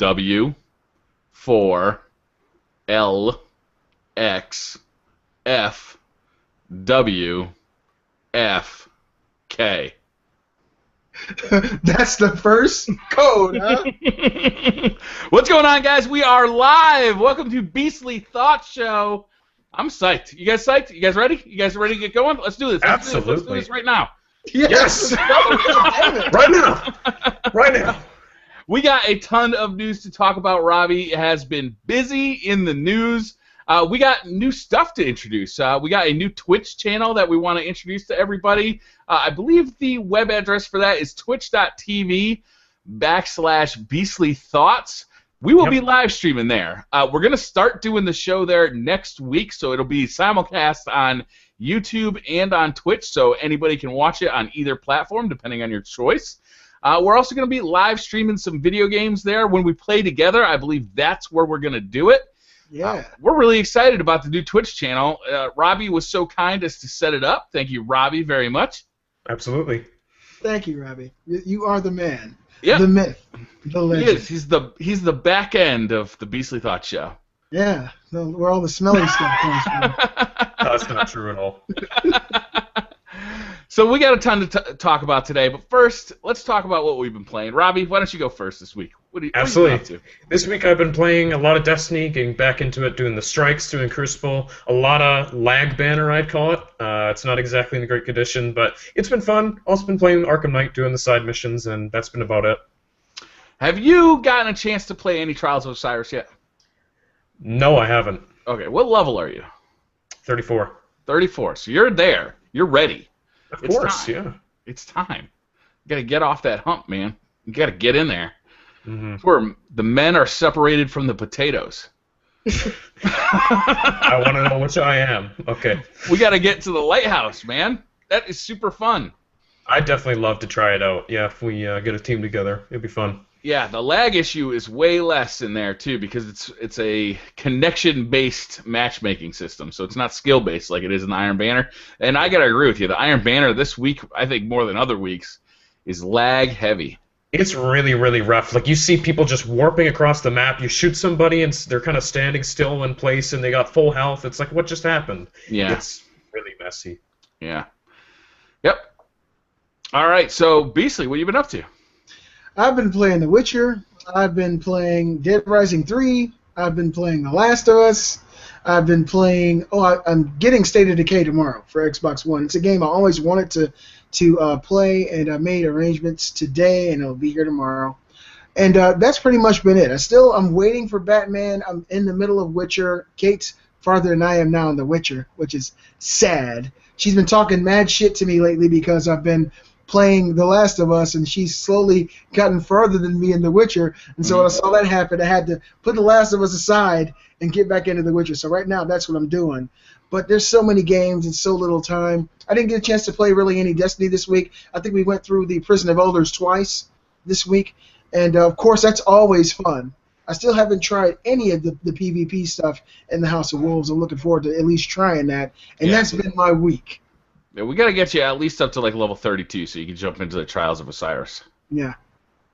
W 4 L X F W F K. That's the first code, huh? What's going on, guys? We are live. Welcome to Beastly Thought Show. I'm psyched. You guys psyched? You guys ready? You guys ready to get going? Let's do this. Absolutely. Let's do this right now. Yes. Right now. Right now. We got a ton of news to talk about. Robbie has been busy in the news. We got new stuff to introduce. We got a new Twitch channel that we want to introduce to everybody. I believe the web address for that is twitch.tv/beastlythoughts. We will be live streaming there. We're going to start doing the show there next week, so it'll be simulcast on YouTube and on Twitch, so anybody can watch it on either platform, depending on your choice. We're also going to be live streaming some video games there when we play together. I believe that's where we're going to do it. Yeah. We're really excited about the new Twitch channel. Robbie was so kind as to set it up. Thank you, Robbie, very much. Absolutely. Thank you, Robbie. You are the man. Yep. The myth. The legend. He is. He's the back end of the Beastly Thought Show. Yeah. Where all the smelly stuff comes from. That's not true at all. So we got a ton to talk about today, but first, let's talk about what we've been playing. Robbie, why don't you go first this week? What are you Absolutely. up to? This week I've been playing a lot of Destiny, getting back into it, doing the strikes, doing Crucible, a lot of lag banner, I'd call it. It's not exactly in the great condition, but it's been fun. Also been playing Arkham Knight, doing the side missions, and that's been about it. Have you gotten a chance to play any Trials of Osiris yet? No, I haven't. Okay, what level are you? 34. 34. So you're there. You're ready. Of It's course, time. yeah. It's time. You got to get off that hump, man. You got to get in there. Mm-hmm. It's where the men are separated from the potatoes. I want to know which I am. Okay. We got to get to the lighthouse, man. That is super fun. I'd definitely love to try it out. Yeah, if we get a team together, it'd be fun. Yeah, the lag issue is way less in there too because it's a connection-based matchmaking system, so it's not skill-based like it is in the Iron Banner. And I gotta agree with you, the Iron Banner this week, I think more than other weeks, is lag-heavy. It's really, really rough. Like, you see people just warping across the map. You shoot somebody, and they're kind of standing still in place, and they got full health. It's like, what just happened? Yeah. It's really messy. Yeah. Yep. All right, so Beastly, what have you been up to? I've been playing The Witcher. I've been playing Dead Rising 3. I've been playing The Last of Us. I've been playing... I'm getting State of Decay tomorrow for Xbox One. It's a game I always wanted to play, and I made arrangements today, and it'll be here tomorrow. And that's pretty much been it. I'm waiting for Batman. I'm in the middle of Witcher. Kate's farther than I am now in The Witcher, which is sad. She's been talking mad shit to me lately because I've been playing The Last of Us, and she's slowly gotten further than me in The Witcher. And so when I saw that happen, I had to put The Last of Us aside and get back into The Witcher. So right now, that's what I'm doing. But there's so many games and so little time. I didn't get a chance to play really any Destiny this week. I think we went through the Prison of Elders twice this week. And, of course, that's always fun. I still haven't tried any of the PvP stuff in the House of Wolves. I'm looking forward to at least trying that. And that's been my week. Yeah, we got to get you at least up to like level 32 so you can jump into the Trials of Osiris. Yeah.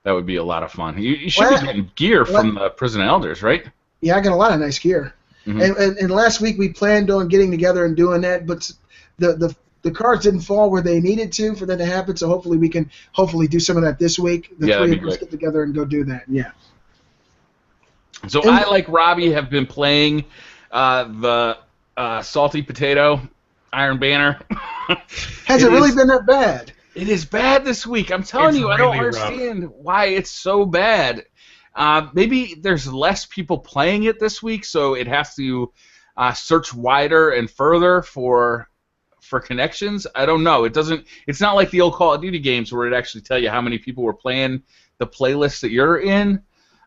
That would be a lot of fun. You should be getting gear from the Prison Elders, right? Yeah, I got a lot of nice gear. Mm-hmm. And last week we planned on getting together and doing that, but the cards didn't fall where they needed to for that to happen, so hopefully we can do some of that this week. The three of us get together and go do that, yeah. So I, like Robbie, have been playing the Salty Potato Iron Banner. Has it really been that bad? It is bad this week. I'm telling you, I don't understand why it's so bad. Maybe there's less people playing it this week, so it has to search wider and further for connections. I don't know. It's not like the old Call of Duty games where it actually tell you how many people were playing the playlist that you're in.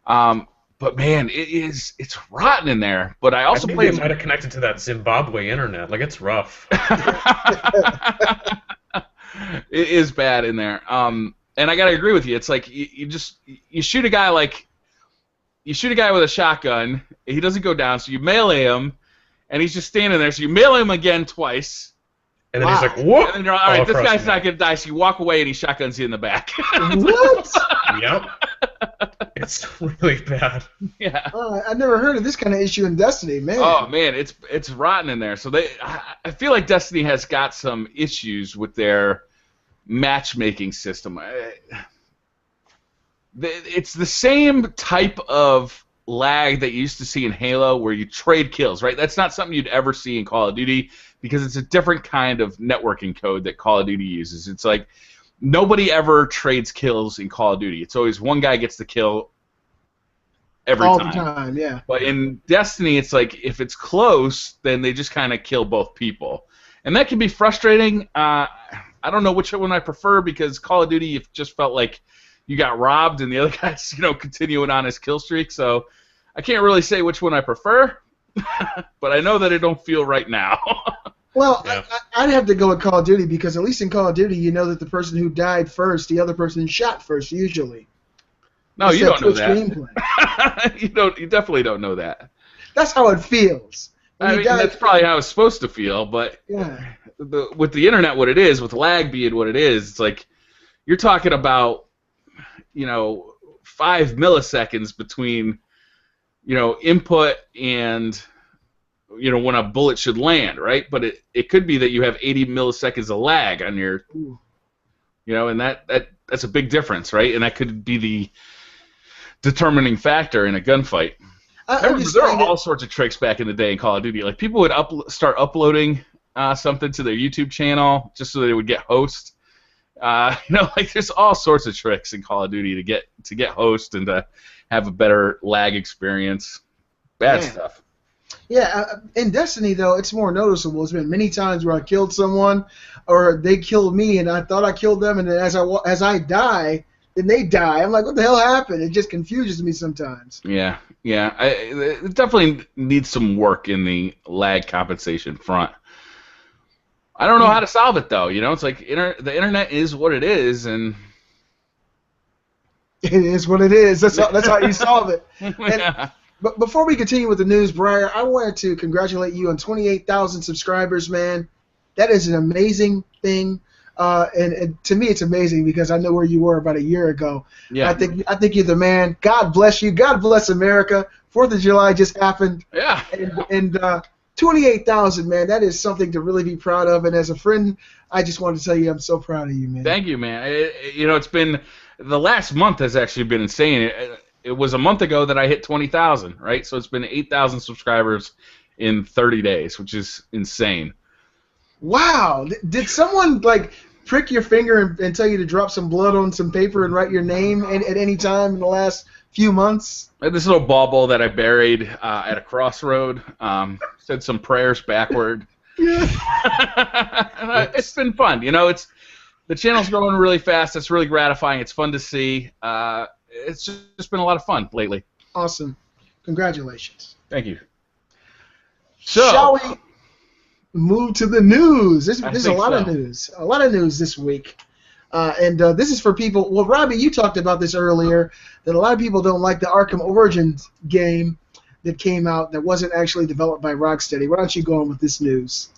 But man, it's rotten in there. But I also played. It might have connected to that Zimbabwe internet. Like, it's rough. It is bad in there. And I gotta agree with you. It's like you shoot a guy with a shotgun. He doesn't go down, so you melee him, and he's just standing there. So you melee him again twice. And then he's like, whoop! And then you're all right, this guy's not gonna die. So you walk away, and he shotguns you in the back. What? Yep. It's really bad. Yeah. I never heard of this kind of issue in Destiny, man. Oh man, it's rotten in there. So I feel like Destiny has got some issues with their matchmaking system. It's the same type of lag that you used to see in Halo, where you trade kills, right? That's not something you'd ever see in Call of Duty because it's a different kind of networking code that Call of Duty uses. It's like nobody ever trades kills in Call of Duty. It's always one guy gets the kill every All time. the time, yeah. But in Destiny, it's like if it's close, then they just kind of kill both people. And that can be frustrating. I don't know which one I prefer because Call of Duty, it just felt like you got robbed and the other guy's, continuing on his kill streak. So I can't really say which one I prefer, but I know that it don't feel right now. Well, Yeah. I'd have to go with Call of Duty because at least in Call of Duty, you know that the person who died first, the other person shot first, usually. No, It's you that don't know Twitch that. gameplay. You definitely don't know that. That's how it feels. When I you mean, die- that's probably how it's supposed to feel, but Yeah. with the internet, what it is, with lag being what it is, it's like you're talking about, 5 milliseconds between, input and, when a bullet should land, right? But it could be that you have 80 milliseconds of lag on your, Ooh. and that's a big difference, right? And that could be the determining factor in a gunfight. I just There were find it- all sorts of tricks back in the day in Call of Duty. Like people would start uploading something to their YouTube channel just so they would get host. Like there's all sorts of tricks in Call of Duty to get host and to have a better lag experience. Bad Man. stuff. Yeah, in Destiny, though, it's more noticeable. There's been many times where I killed someone, or they killed me, and I thought I killed them, and then as I die, then they die. I'm like, what the hell happened? It just confuses me sometimes. Yeah. It definitely needs some work in the lag compensation front. I don't know how to solve it though. It's like the internet is what it is, and It is what it is. That's how you solve it. yeah. But before we continue with the news, Briar, I wanted to congratulate you on 28,000 subscribers, man. That is an amazing thing. And to me, it's amazing because I know where you were about a year ago. Yeah. I think you're the man. God bless you. God bless America. 4th of July just happened. Yeah. And 28,000, man, that is something to really be proud of. And as a friend, I just wanted to tell you I'm so proud of you, man. Thank you, man. It's been the last month has actually been insane. It was a month ago that I hit 20,000, right? So it's been 8,000 subscribers in 30 days, which is insane. Wow. Did someone, prick your finger and tell you to drop some blood on some paper and write your name at any time in the last few months? I had this little bauble that I buried at a crossroad. Said some prayers backward. Yeah. It's been fun. The channel's growing really fast. It's really gratifying. It's fun to see. It's just been a lot of fun lately. Awesome. Congratulations. Thank you. So, shall we move to the news? There's a think lot so. of news. A lot of news this week. And this is for people. Well, Robbie, you talked about this earlier, that a lot of people don't like the Arkham Origins game that came out that wasn't actually developed by Rocksteady. Why don't you go on with this news?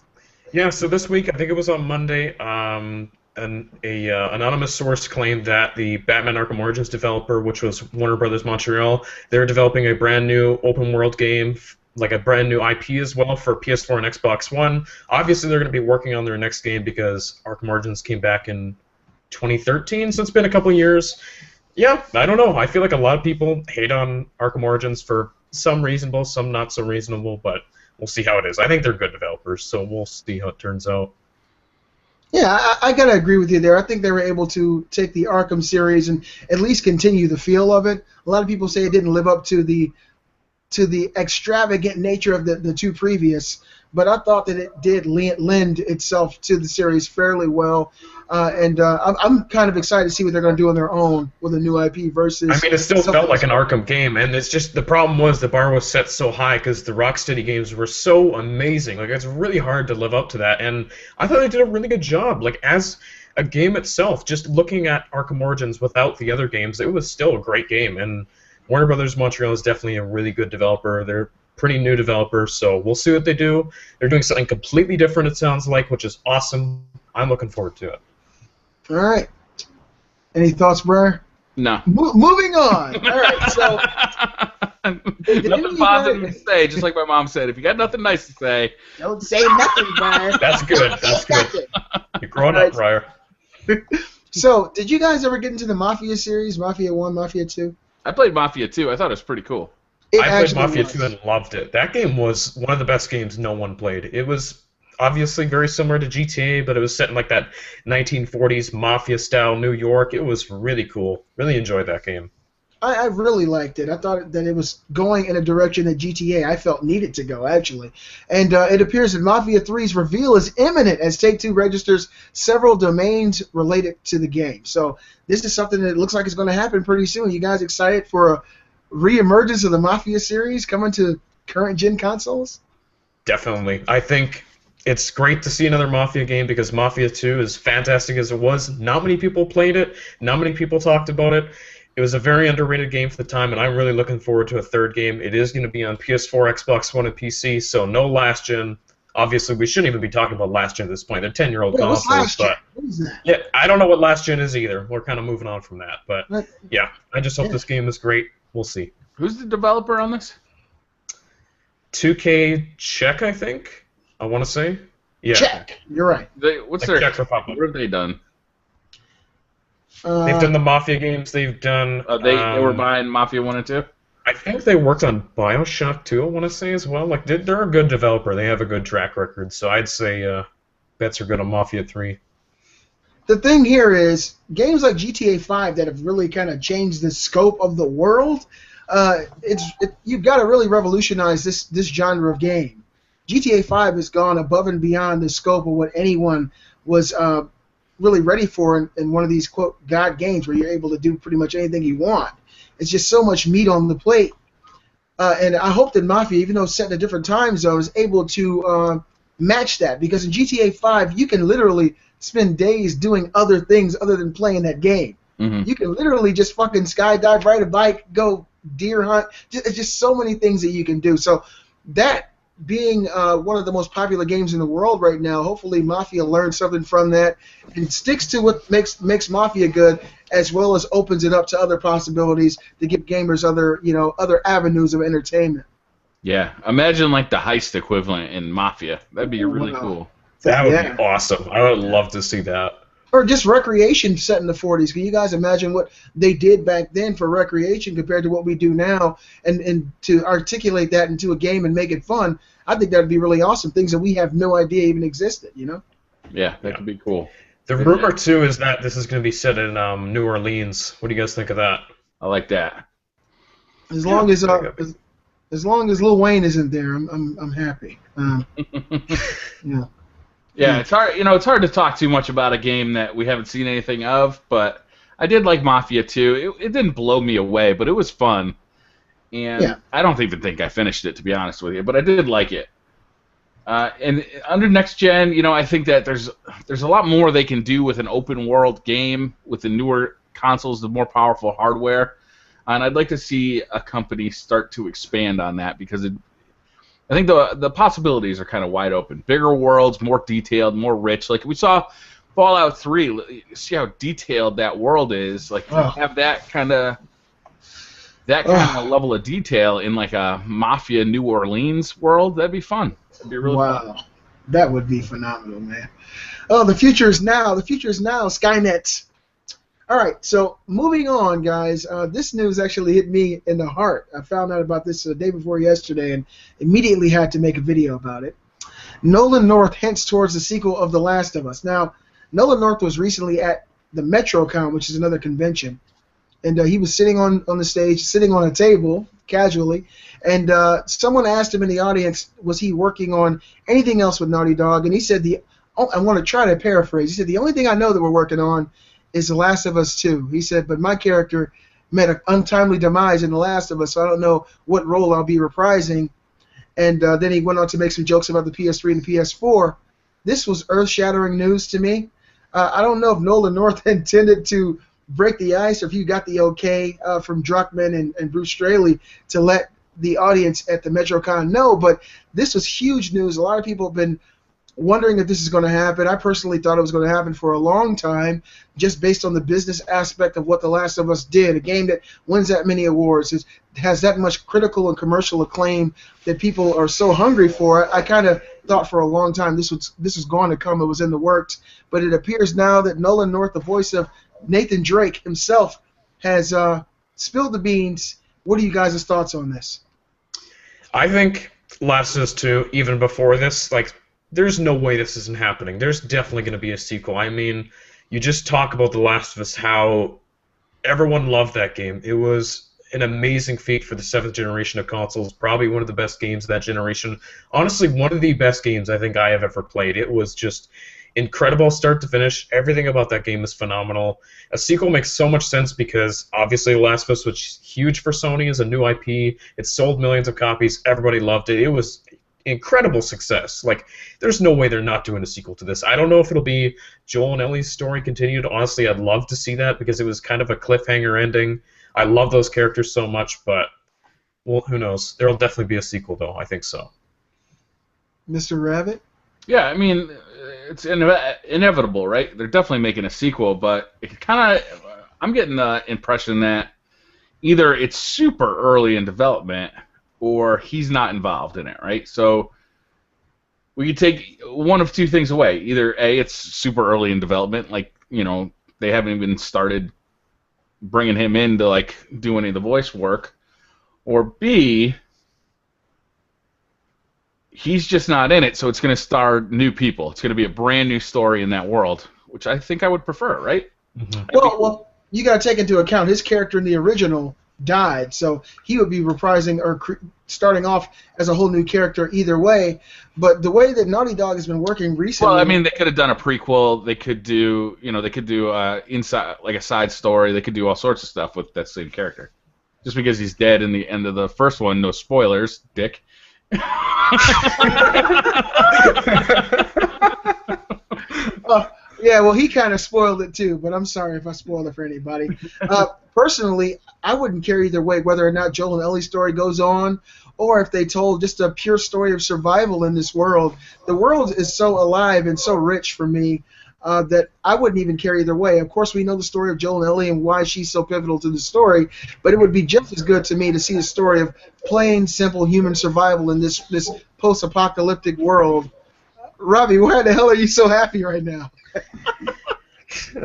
Yeah, so this week, I think it was on Monday, an anonymous source claimed that the Batman Arkham Origins developer, which was Warner Brothers Montreal, they're developing a brand new open world game, like a brand new IP as well for PS4 and Xbox One. Obviously, they're going to be working on their next game because Arkham Origins came back in 2013, so it's been a couple years. Yeah, I don't know. I feel like a lot of people hate on Arkham Origins for some reasonable, some not so reasonable, but we'll see how it is. I think they're good developers, so we'll see how it turns out. Yeah, I gotta agree with you there. I think they were able to take the Arkham series and at least continue the feel of it. A lot of people say it didn't live up to the extravagant nature of the two previous, but I thought that it did lend itself to the series fairly well. And I'm kind of excited to see what they're going to do on their own with a new IP versus. I mean, it still something felt like an else. Arkham game, and it's just the problem was the bar was set so high because the Rocksteady games were so amazing. Like it's really hard to live up to that, and I thought they did a really good job. Like as a game itself, just looking at Arkham Origins without the other games, it was still a great game. And Warner Brothers Montreal is definitely a really good developer. They're pretty new developers, so we'll see what they do. They're doing something completely different, it sounds like, which is awesome. I'm looking forward to it. All right. Any thoughts, Briar? No. Moving on. All right, so nothing positive to say, just like my mom said. If you got nothing nice to say, don't say nothing, Briar. That's good. That's good. You're growing up, Briar. So, did you guys ever get into the Mafia series, Mafia 1, Mafia 2? I played Mafia 2. I thought it was pretty cool. I played Mafia 2 and loved it. That game was one of the best games no one played. It was obviously very similar to GTA, but it was set in like that 1940s Mafia-style New York. It was really cool. Really enjoyed that game. I really liked it. I thought that it was going in a direction that GTA I felt needed to go, actually. And it appears that Mafia 3's reveal is imminent as Take-Two registers several domains related to the game. So this is something that looks like it's going to happen pretty soon. You guys excited for a re-emergence of the Mafia series coming to current-gen consoles? Definitely. I think it's great to see another Mafia game because Mafia 2, as fantastic as it was, not many people played it, not many people talked about it. It was a very underrated game for the time, and I'm really looking forward to a third game. It is going to be on PS4, Xbox One, and PC, so no last gen. Obviously, we shouldn't even be talking about last gen at this point. They're 10-year-old consoles, but what is that? Yeah, I don't know what last gen is either. We're kind of moving on from that, but yeah, I just hope this game is great. We'll see. Who's the developer on this? 2K Czech, I think. I want to say. Yeah. Czech. You're right. What's Like their Czech Republic. What have they done? They've done the Mafia games. They've done. They were buying Mafia 1 and 2? I think they worked on BioShock 2, I want to say, as well. Like, they're a good developer. They have a good track record, so I'd say bets are good on Mafia 3. The thing here is, games like GTA 5 that have really kind of changed the scope of the world, you've got to really revolutionize this genre of game. GTA 5 has gone above and beyond the scope of what anyone was really ready for in one of these, quote, God games where you're able to do pretty much anything you want. It's just so much meat on the plate. And I hope that Mafia, even though it's set in a different time zone, is able to match that. Because in GTA 5, you can literally spend days doing other things other than playing that game. Mm-hmm. You can literally just fucking skydive, ride a bike, go deer hunt. It's just so many things that you can do. So that being one of the most popular games in the world right now, hopefully Mafia learns something from that and sticks to what makes Mafia good, as well as opens it up to other possibilities to give gamers other avenues of entertainment. Yeah, imagine like the heist equivalent in Mafia. That'd be really cool. That would be awesome. I would love to see that. Or just recreation set in the 40s. Can you guys imagine what they did back then for recreation compared to what we do now? And to articulate that into a game and make it fun, I think that would be really awesome. Things that we have no idea even existed, you know? Yeah, that could be cool. The rumor, too, is that this is going to be set in New Orleans. What do you guys think of that? I like that. As long as Lil Wayne isn't there, I'm happy. Yeah. Yeah, it's hard. It's hard to talk too much about a game that we haven't seen anything of. But I did like Mafia 2. It didn't blow me away, but it was fun. And I don't even think I finished it, to be honest with you. But I did like it. And under next gen, I think that there's a lot more they can do with an open world game with the newer consoles, the more powerful hardware. And I'd like to see a company start to expand on that because I think the possibilities are kind of wide open. Bigger worlds, more detailed, more rich. Like we saw Fallout 3. See how detailed that world is. Like you have that kind of level of detail in like a Mafia New Orleans world. That'd be fun. It'd be really fun. That would be phenomenal, man. Oh, the future is now. The future is now. Skynet. All right, so moving on, guys. This news actually hit me in the heart. I found out about this the day before yesterday and immediately had to make a video about it. Nolan North hints towards the sequel of The Last of Us. Now, Nolan North was recently at the MetroCon, which is another convention, and he was sitting on the stage, sitting on a table, casually, and someone asked him in the audience, was he working on anything else with Naughty Dog, and he said, I want to try to paraphrase, he said, the only thing I know that we're working on is The Last of Us 2. He said, but my character met an untimely demise in The Last of Us, so I don't know what role I'll be reprising. And then he went on to make some jokes about the PS3 and the PS4. This was earth-shattering news to me. I don't know if Nolan North intended to break the ice or if you got the okay from Druckmann and Bruce Straley to let the audience at the MetroCon know, but this was huge news. A lot of people have been wondering if this is going to happen. I personally thought it was going to happen for a long time, just based on the business aspect of what The Last of Us did. A game that wins that many awards, has that much critical and commercial acclaim that people are so hungry for. I kind of thought for a long time this was going to come. It was in the works. But it appears now that Nolan North, the voice of Nathan Drake himself, has spilled the beans. What are you guys' thoughts on this? I think Last of Us 2, even before this, like, there's no way this isn't happening. There's definitely going to be a sequel. I mean, you just talk about The Last of Us, how everyone loved that game. It was an amazing feat for the 7th generation of consoles, probably one of the best games of that generation. Honestly, one of the best games I think I have ever played. It was just incredible start to finish. Everything about that game is phenomenal. A sequel makes so much sense because obviously The Last of Us was huge for Sony as a new IP. It sold millions of copies. Everybody loved it. It was incredible success. Like, there's no way they're not doing a sequel to this. I don't know if it'll be Joel and Ellie's story continued. Honestly, I'd love to see that because it was kind of a cliffhanger ending. I love those characters so much, but, well, who knows? There'll definitely be a sequel, though. I think so. Mr. Rabbit? Yeah, I mean, it's inevitable, right? They're definitely making a sequel, but it kind of, I'm getting the impression that either it's super early in development or he's not involved in it, right? So we could take one of two things away. Either A, it's super early in development, like, you know, they haven't even started bringing him in to, like, do any of the voice work, or B, he's just not in it, so it's going to star new people. It's going to be a brand new story in that world, which I think I would prefer, right? Mm-hmm. Well, you got to take into account his character in the original died, so he would be reprising or starting off as a whole new character either way. But the way that Naughty Dog has been working recently, well, I mean, they could have done a prequel. They could do, inside, like a side story. They could do all sorts of stuff with that same character. Just because he's dead in the end of the first one, no spoilers, dick. Yeah, well, he kind of spoiled it too, but I'm sorry if I spoiled it for anybody. Personally, I wouldn't care either way whether or not Joel and Ellie's story goes on or if they told just a pure story of survival in this world. The world is so alive and so rich for me that I wouldn't even care either way. Of course, we know the story of Joel and Ellie and why she's so pivotal to the story, but it would be just as good to me to see the story of plain, simple human survival in this post-apocalyptic world. Robbie, why the hell are you so happy right now?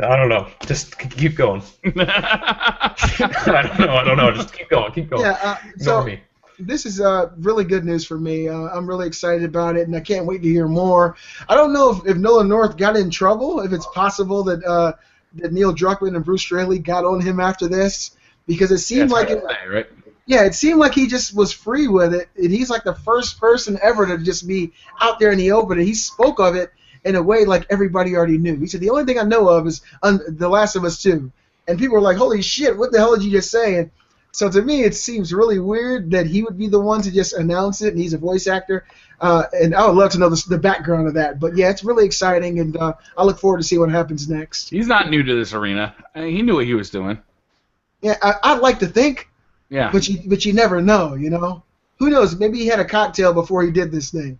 I don't know. Just keep going. I don't know. Just keep going. Yeah, this is really good news for me. I'm really excited about it, and I can't wait to hear more. I don't know if Nolan North got in trouble, if it's possible that Neil Druckmann and Bruce Straley got on him after this, because it seemed like it. Right? Yeah, it seemed like he just was free with it, and he's like the first person ever to just be out there in the open, and he spoke of it in a way like everybody already knew. He said, the only thing I know of is The Last of Us 2. And people were like, holy shit, what the hell did you just say? And so to me, it seems really weird that he would be the one to just announce it, and he's a voice actor. And I would love to know the background of that. But yeah, it's really exciting, and I look forward to see what happens next. He's not new to this arena. I mean, he knew what he was doing. Yeah, I'd like to think. Yeah. But you never know, you know? Who knows? Maybe he had a cocktail before he did this thing.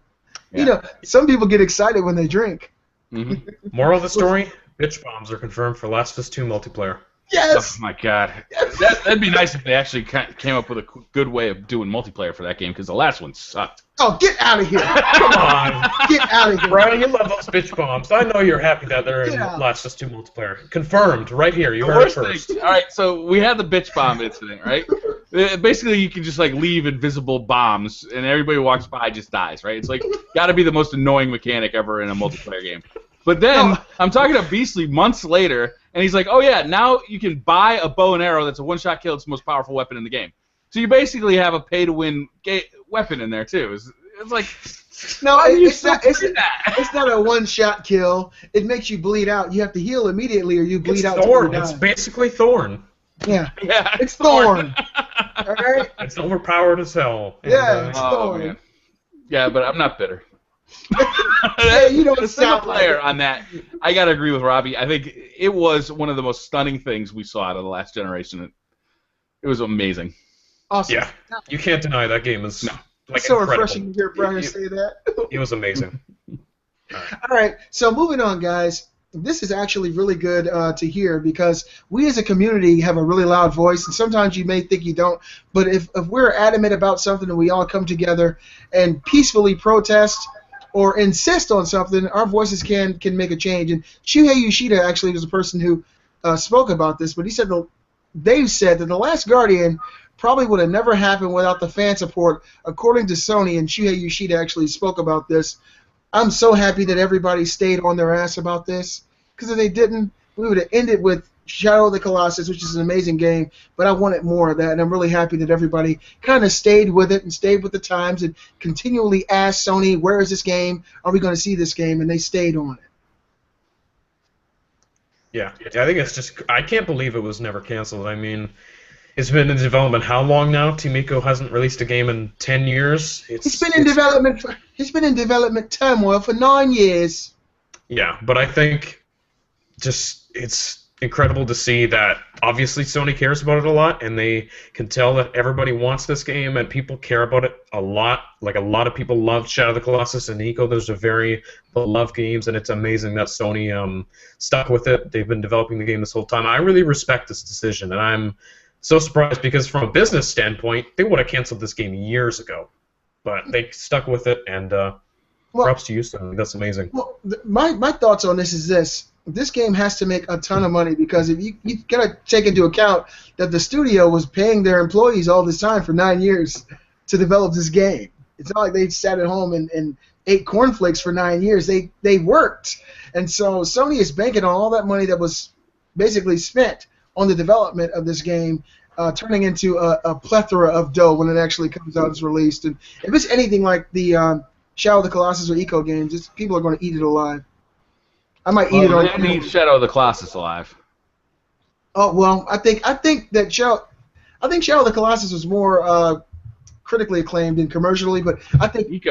Yeah. You know, some people get excited when they drink. Mm-hmm. Moral of the story, bitch bombs are confirmed for Last of Us 2 multiplayer. Yes! Oh, my God. Yes. That'd be nice if they actually came up with a good way of doing multiplayer for that game, because the last one sucked. Oh, get out of here! Come on! Get out of here! Brian, you love those bitch bombs. I know you're happy that they're in Last of Us 2 multiplayer. Confirmed, right here. You heard it first. All right, so we had the bitch bomb incident, right? Basically, you can just like leave invisible bombs, and everybody who walks by just dies, right? It's like got to be the most annoying mechanic ever in a multiplayer game. But then I'm talking to Beastly months later, and he's like, "Oh yeah, now you can buy a bow and arrow that's a one-shot kill. It's the most powerful weapon in the game." So you basically have a pay-to-win weapon in there too. It's like, no, it's not a one-shot kill. It makes you bleed out. You have to heal immediately, or you bleed out. Thorn. It's basically Thorn. Yeah. Yeah, it's Thorn. All right. It's overpowered as hell. Yeah, it's Thorn. Man. Yeah, but I'm not bitter. Yeah, you don't the single player on that. I gotta agree with Robbie. I think it was one of the most stunning things we saw out of the last generation. It was amazing. Awesome. Yeah, you can't deny that game is It's so incredible. refreshing to hear Brian say that. It was amazing. All right, so moving on, guys. This is actually really good to hear because we as a community have a really loud voice, and sometimes you may think you don't, but if we're adamant about something and we all come together and peacefully protest or insist on something, our voices can make a change. And Shuhei Yoshida actually was a person who spoke about this, but he said they've said that The Last Guardian probably would have never happened without the fan support, according to Sony, and Shuhei Yoshida actually spoke about this. I'm so happy that everybody stayed on their ass about this, because if they didn't, we would have ended with Shadow of the Colossus, which is an amazing game, but I wanted more of that, and I'm really happy that everybody kind of stayed with it and stayed with the times and continually asked Sony, where is this game? Are we going to see this game? And they stayed on it. Yeah, I think it's just, I can't believe it was never canceled. I mean, it's been in development how long now? Team Ico hasn't released a game in 10 years. It's been in development turmoil for 9 years. Yeah, but I think just it's incredible to see that obviously Sony cares about it a lot, and they can tell that everybody wants this game and people care about it a lot. Like, a lot of people love Shadow of the Colossus and Ico. Those are very beloved games, and it's amazing that Sony stuck with it. They've been developing the game this whole time. I really respect this decision, and I'm so surprised because from a business standpoint, they would have canceled this game years ago, but they stuck with it, and props to you, Sony. That's amazing. Well, my thoughts on this is this. This game has to make a ton of money because if you got to take into account that the studio was paying their employees all this time for 9 years to develop this game. It's not like they sat at home and ate cornflakes for 9 years. They worked. And so Sony is banking on all that money that was basically spent on the development of this game, turning into a plethora of dough when it actually comes out and is released. And if it's anything like the Shadow of the Colossus or Ico games, people are going to eat it alive. I might eat it on. I need Shadow of the Colossus alive. Oh well, I think that Shadow of the Colossus was more critically acclaimed and commercially, but I think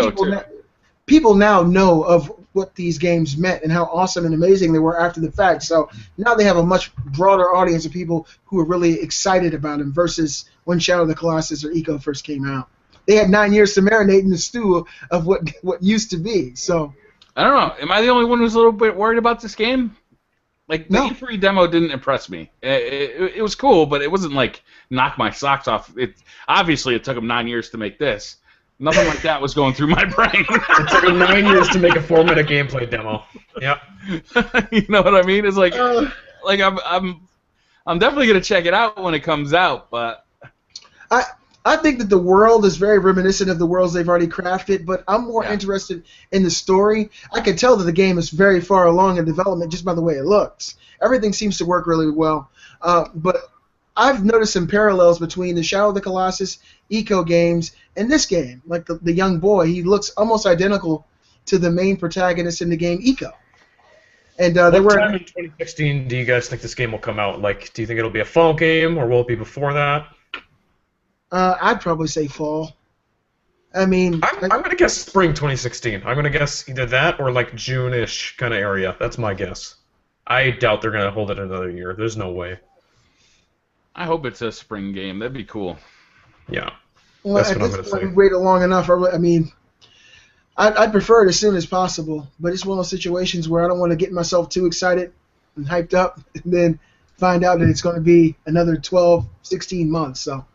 people now know of what these games meant and how awesome and amazing they were after the fact. So now they have a much broader audience of people who are really excited about them versus when Shadow of the Colossus or Ico first came out. They had 9 years to marinate in the stew of what used to be. So. I don't know. Am I the only one who's a little bit worried about this game? Like, the E3 demo didn't impress me. It was cool, but it wasn't, like, knock my socks off. Obviously, it took them 9 years to make this. Nothing like that was going through my brain. It took them 9 years to make a 4-minute gameplay demo. Yep. You know what I mean? It's like I'm definitely going to check it out when it comes out, but... I think that the world is very reminiscent of the worlds they've already crafted, but I'm more interested in the story. I can tell that the game is very far along in development just by the way it looks. Everything seems to work really well. But I've noticed some parallels between the Shadow of the Colossus, Ico games, and this game. Like the young boy, he looks almost identical to the main protagonist in the game, Ico. And what time in 2016 do you guys think this game will come out? Like, do you think it'll be a fall game, or will it be before that? I'd probably say fall. I mean, I'm going to guess spring 2016. I'm going to guess either that or like June-ish kind of area. That's my guess. I doubt they're going to hold it another year. There's no way. I hope it's a spring game. That'd be cool. Yeah. Well, that's what I'm going to say. We've waited long enough. I mean, I'd prefer it as soon as possible, but it's one of those situations where I don't want to get myself too excited and hyped up and then find out that it's going to be another 12, 16 months. So.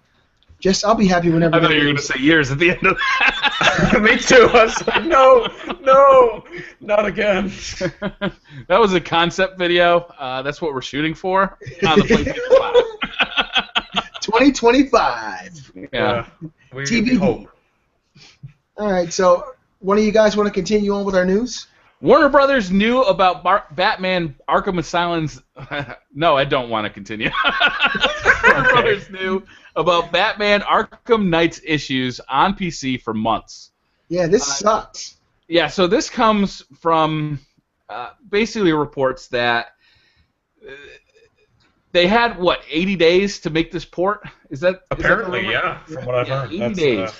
I'll be happy whenever. I thought you were going to say years at the end of that. Me too. I was like, no, not again. That was a concept video. That's what we're shooting for on the PlayStation 5. 2025. Yeah. We hope. All right, so one of you guys want to continue on with our news? Warner Brothers knew about Batman Arkham Asylum's... No, I don't want to continue. Warner Brothers knew about Batman Arkham Knight's issues on PC for months. Yeah, this sucks. Yeah, so this comes from basically reports that they had, 80 days to make this port? Apparently, yeah, from what I've heard. 80 days.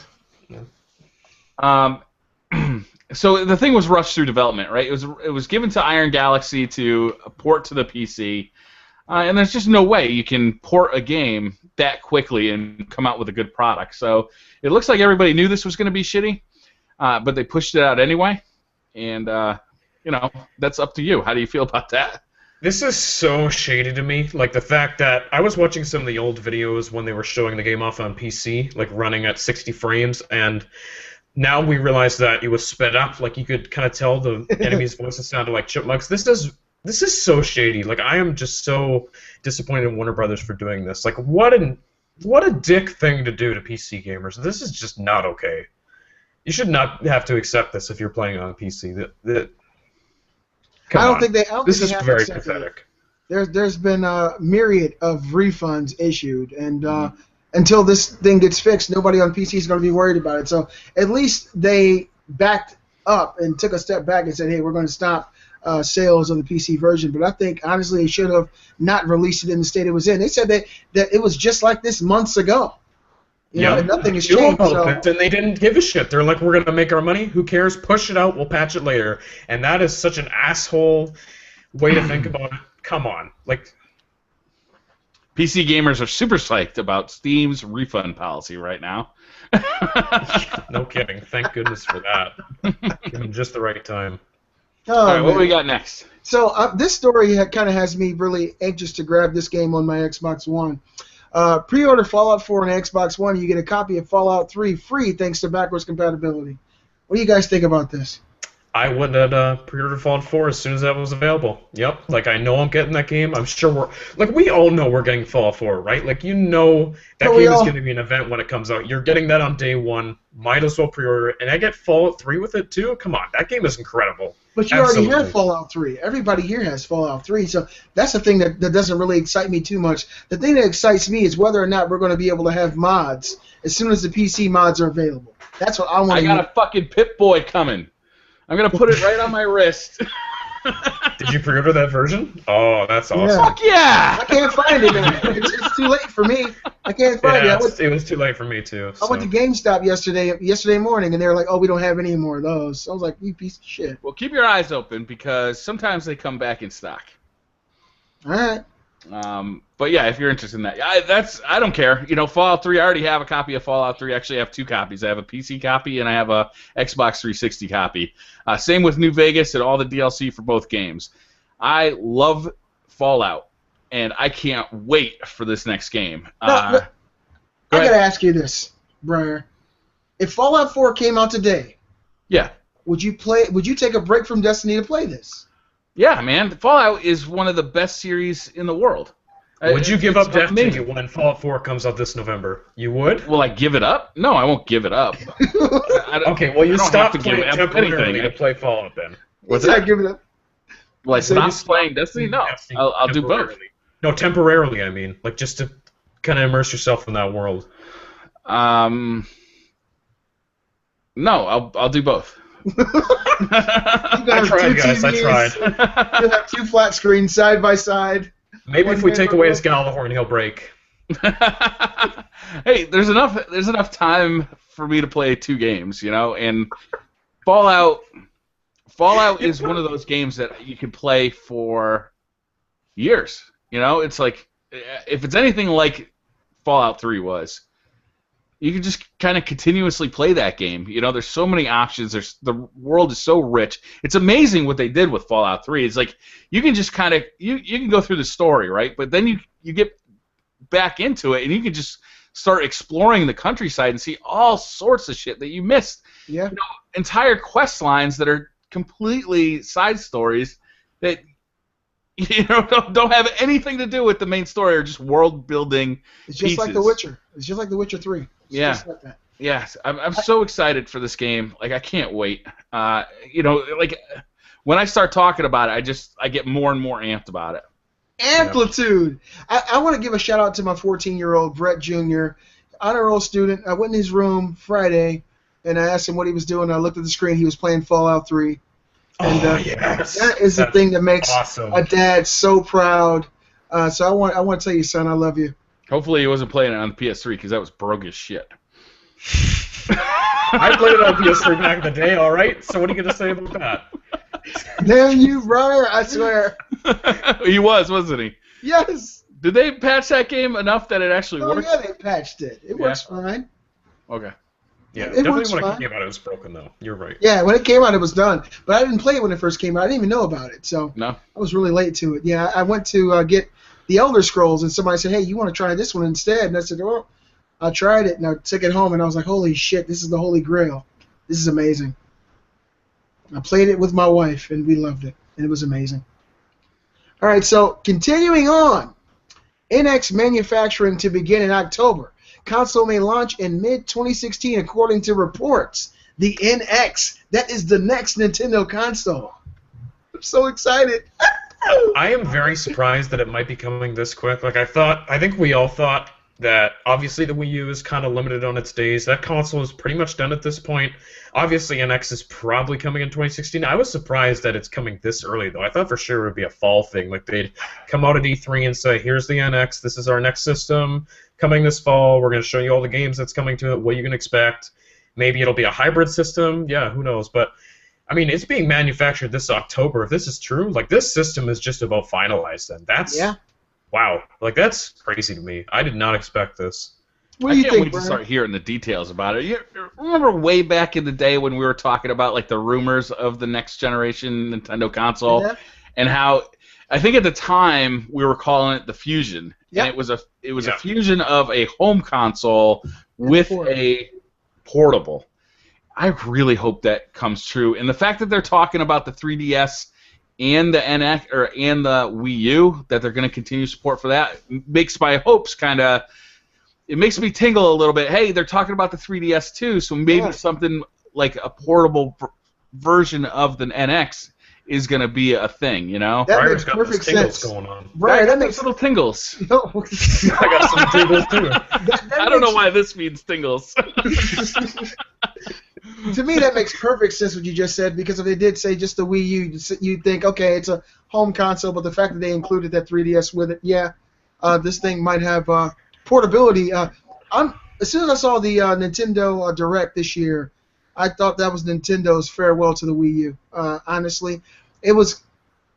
So the thing was rushed through development, right? It was given to Iron Galaxy to port to the PC, and there's just no way you can port a game that quickly and come out with a good product. So it looks like everybody knew this was going to be shitty, but they pushed it out anyway. And that's up to you. How do you feel about that? This is so shady to me. Like, the fact that I was watching some of the old videos when they were showing the game off on PC, like running at 60 frames, and now we realize that it was sped up. Like, you could kind of tell the enemies' voices sounded like chipmunks. This is so shady. Like, I am just so disappointed in Warner Brothers for doing this. Like, what a dick thing to do to PC gamers. This is just not okay. You should not have to accept this if you're playing on a PC. I don't think they. This is very pathetic. There's been a myriad of refunds issued, and until this thing gets fixed, nobody on PC is going to be worried about it. So at least they backed up and took a step back and said, "Hey, we're going to stop sales of the PC version." But I think honestly, they should have not released it in the state it was in. They said that it was just like this months ago. You know, and nothing has changed. And they didn't give a shit. They're like, we're going to make our money. Who cares? Push it out. We'll patch it later. And that is such an asshole way to think about it. Come on. Like, PC gamers are super psyched about Steam's refund policy right now. No kidding. Thank goodness for that. Came in just the right time. All right, what do we got next? So this story kind of has me really anxious to grab this game on my Xbox One. Pre-order Fallout 4 and Xbox One, you get a copy of Fallout 3 free thanks to backwards compatibility. What do you guys think about this? I would have pre-ordered Fallout 4 as soon as that was available. Yep. Like, I know I'm getting that game. I'm sure we all know we're getting Fallout 4, right? Like, you know that game is going to be an event when it comes out. You're getting that on day one. Might as well pre-order it. And I get Fallout 3 with it, too? Come on. That game is incredible. But you already have Fallout 3. Everybody here has Fallout 3, so that's the thing that doesn't really excite me too much. The thing that excites me is whether or not we're going to be able to have mods as soon as the PC mods are available. That's what I want to I got a fucking Pip-Boy coming. I'm going to put it right on my wrist. Did you pre-order that version? Oh, that's awesome. Yeah. Fuck yeah! I can't find it, man. It's too late for me. I can't find it. It was too late for me, too. I went to GameStop yesterday morning, and they were like, "Oh, we don't have any more of those." So I was like, "You piece of shit." Well, keep your eyes open because sometimes they come back in stock. All right. But yeah, if you're interested in that, I don't care. You know, Fallout 3. I already have a copy of Fallout 3. Actually, I have two copies. I have a PC copy and I have a Xbox 360 copy. Same with New Vegas and all the DLC for both games. I love Fallout, and I can't wait for this next game. I gotta ask you this, Briar. If Fallout 4 came out today, yeah, would you take a break from Destiny to play this? Yeah, man. Fallout is one of the best series in the world. Would you give up Destiny when Fallout 4 comes out this November? You would? Will I give it up? No, I won't give it up. Okay, well, you stop playing temporarily to play Fallout then. What's that? Give it up. Will I stop playing Destiny? No, I'll do both. No, temporarily, I mean. Like, just to kind of immerse yourself in that world. No, I'll do both. I tried, guys. I tried. You'll have two flat screens side by side. Maybe if we take away his Gallahorn, he'll break. Hey, there's enough time for me to play two games, you know. And Fallout is one of those games that you can play for years. You know, it's like if it's anything like Fallout 3 was. You can just kind of continuously play that game. You know, there's so many options. The world is so rich. It's amazing what they did with Fallout 3. It's like you can just kind of you can go through the story, right? But then you get back into it and you can just start exploring the countryside and see all sorts of shit that you missed. Yeah. You know, entire quest lines that are completely side stories that don't have anything to do with the main story or just world building. It's just like The Witcher. It's just like The Witcher 3. Yeah. Just like that. Yes, I'm so excited for this game. Like I can't wait. Like when I start talking about it, I get more and more amped about it. Amplitude. Yeah. I want to give a shout out to my 14-year-old Brett Jr., honor roll student. I went in his room Friday and I asked him what he was doing. I looked at the screen. He was playing Fallout 3. And yes. That is the thing that makes a dad so proud. So I want to tell you, son, I love you. Hopefully he wasn't playing it on the PS3 because that was broke as shit. I played it on PS3 back in the day, all right? So what are you going to say about that? Damn you, Briar, I swear. He wasn't he? Yes. Did they patch that game enough that it actually works? Oh, yeah, they patched it. It works fine. Okay. Yeah, it definitely works when fine. it came out, it was broken though. You're right. Yeah, when it came out, it was done. But I didn't play it when it first came out. I didn't even know about it, so No. I was really late to it. Yeah, I went to get the Elder Scrolls, and somebody said, "Hey, you want to try this one instead?" And I said, "Well, I tried it, and I took it home, and I was like, holy shit, this is the Holy Grail. This is amazing." I played it with my wife, and we loved it, and it was amazing. All right, so continuing on. NX manufacturing to begin in October. Console may launch in mid-2016 according to reports. The NX, that is the next Nintendo console. I'm so excited. I am very surprised that it might be coming this quick. Like I think we all thought that obviously the Wii U is kind of limited on its days. That console is pretty much done at this point. Obviously NX is probably coming in 2016. I was surprised that it's coming this early though. I thought for sure it would be a fall thing. Like they'd come out at E3 and say, here's the NX, this is our next system coming this fall. We're going to show you all the games that's coming to it, what you can expect. Maybe it'll be a hybrid system. Yeah, who knows? But I mean, it's being manufactured this October. If this is true, like this system is just about finalized. Then that's wow. Like that's crazy to me. I did not expect this. What do you I can't think, wait Brian? to start hearing the details about it. You remember way back in the day when we were talking about like the rumors of the next generation Nintendo console, and how I think at the time we were calling it the Fusion, and it was a fusion of a home console with a portable. I really hope that comes true, and the fact that they're talking about the 3DS and the NX and the Wii U, that they're going to continue support for that, makes my hopes kind of. It makes me tingle a little bit. Hey, they're talking about the 3DS too, so maybe something like a portable version of the NX is going to be a thing, you know? That Briar's makes got perfect tingles sense. going on. Briar, that makes makes little tingles. I got some tingles too. I don't know why this means tingles. To me, that makes perfect sense what you just said, because if they did say just the Wii U, you'd think, okay, it's a home console, but the fact that they included that 3DS with it, this thing might have portability. As soon as I saw the Nintendo Direct this year, I thought that was Nintendo's farewell to the Wii U. Honestly, it was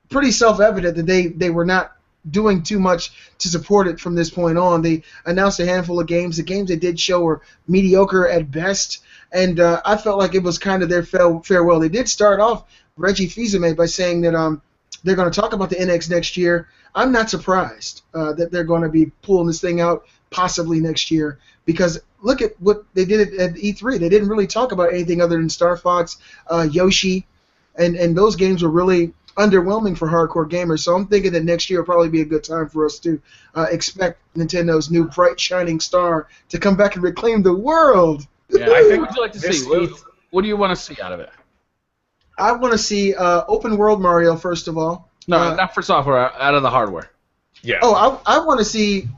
pretty self-evident that they were not doing too much to support it from this point on. They announced a handful of games. The games they did show were mediocre at best, and I felt like it was kind of their farewell. They did start off, Reggie Fils-Aimé, by saying that they're going to talk about the NX next year. I'm not surprised that they're going to be pulling this thing out possibly next year, because look at what they did at E3. They didn't really talk about anything other than Star Fox, Yoshi, and those games were really underwhelming for hardcore gamers. So I'm thinking that next year will probably be a good time for us to expect Nintendo's new bright shining star to come back and reclaim the world. Yeah, I think. What would you like to see? What do you want to see out of it? I want to see open world Mario first of all. No, not for software. Out of the hardware. Yeah. Oh, I want to see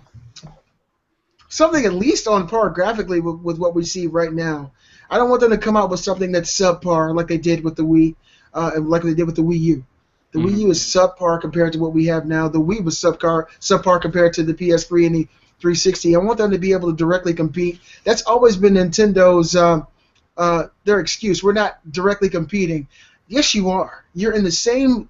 something at least on par graphically with what we see right now. I don't want them to come out with something that's subpar like they did with the Wii, and like they did with the Wii U. The Wii U is subpar compared to what we have now. The Wii was subpar compared to the PS3 and the 360. I want them to be able to directly compete. That's always been Nintendo's their excuse. We're not directly competing. Yes, you are. You're in the same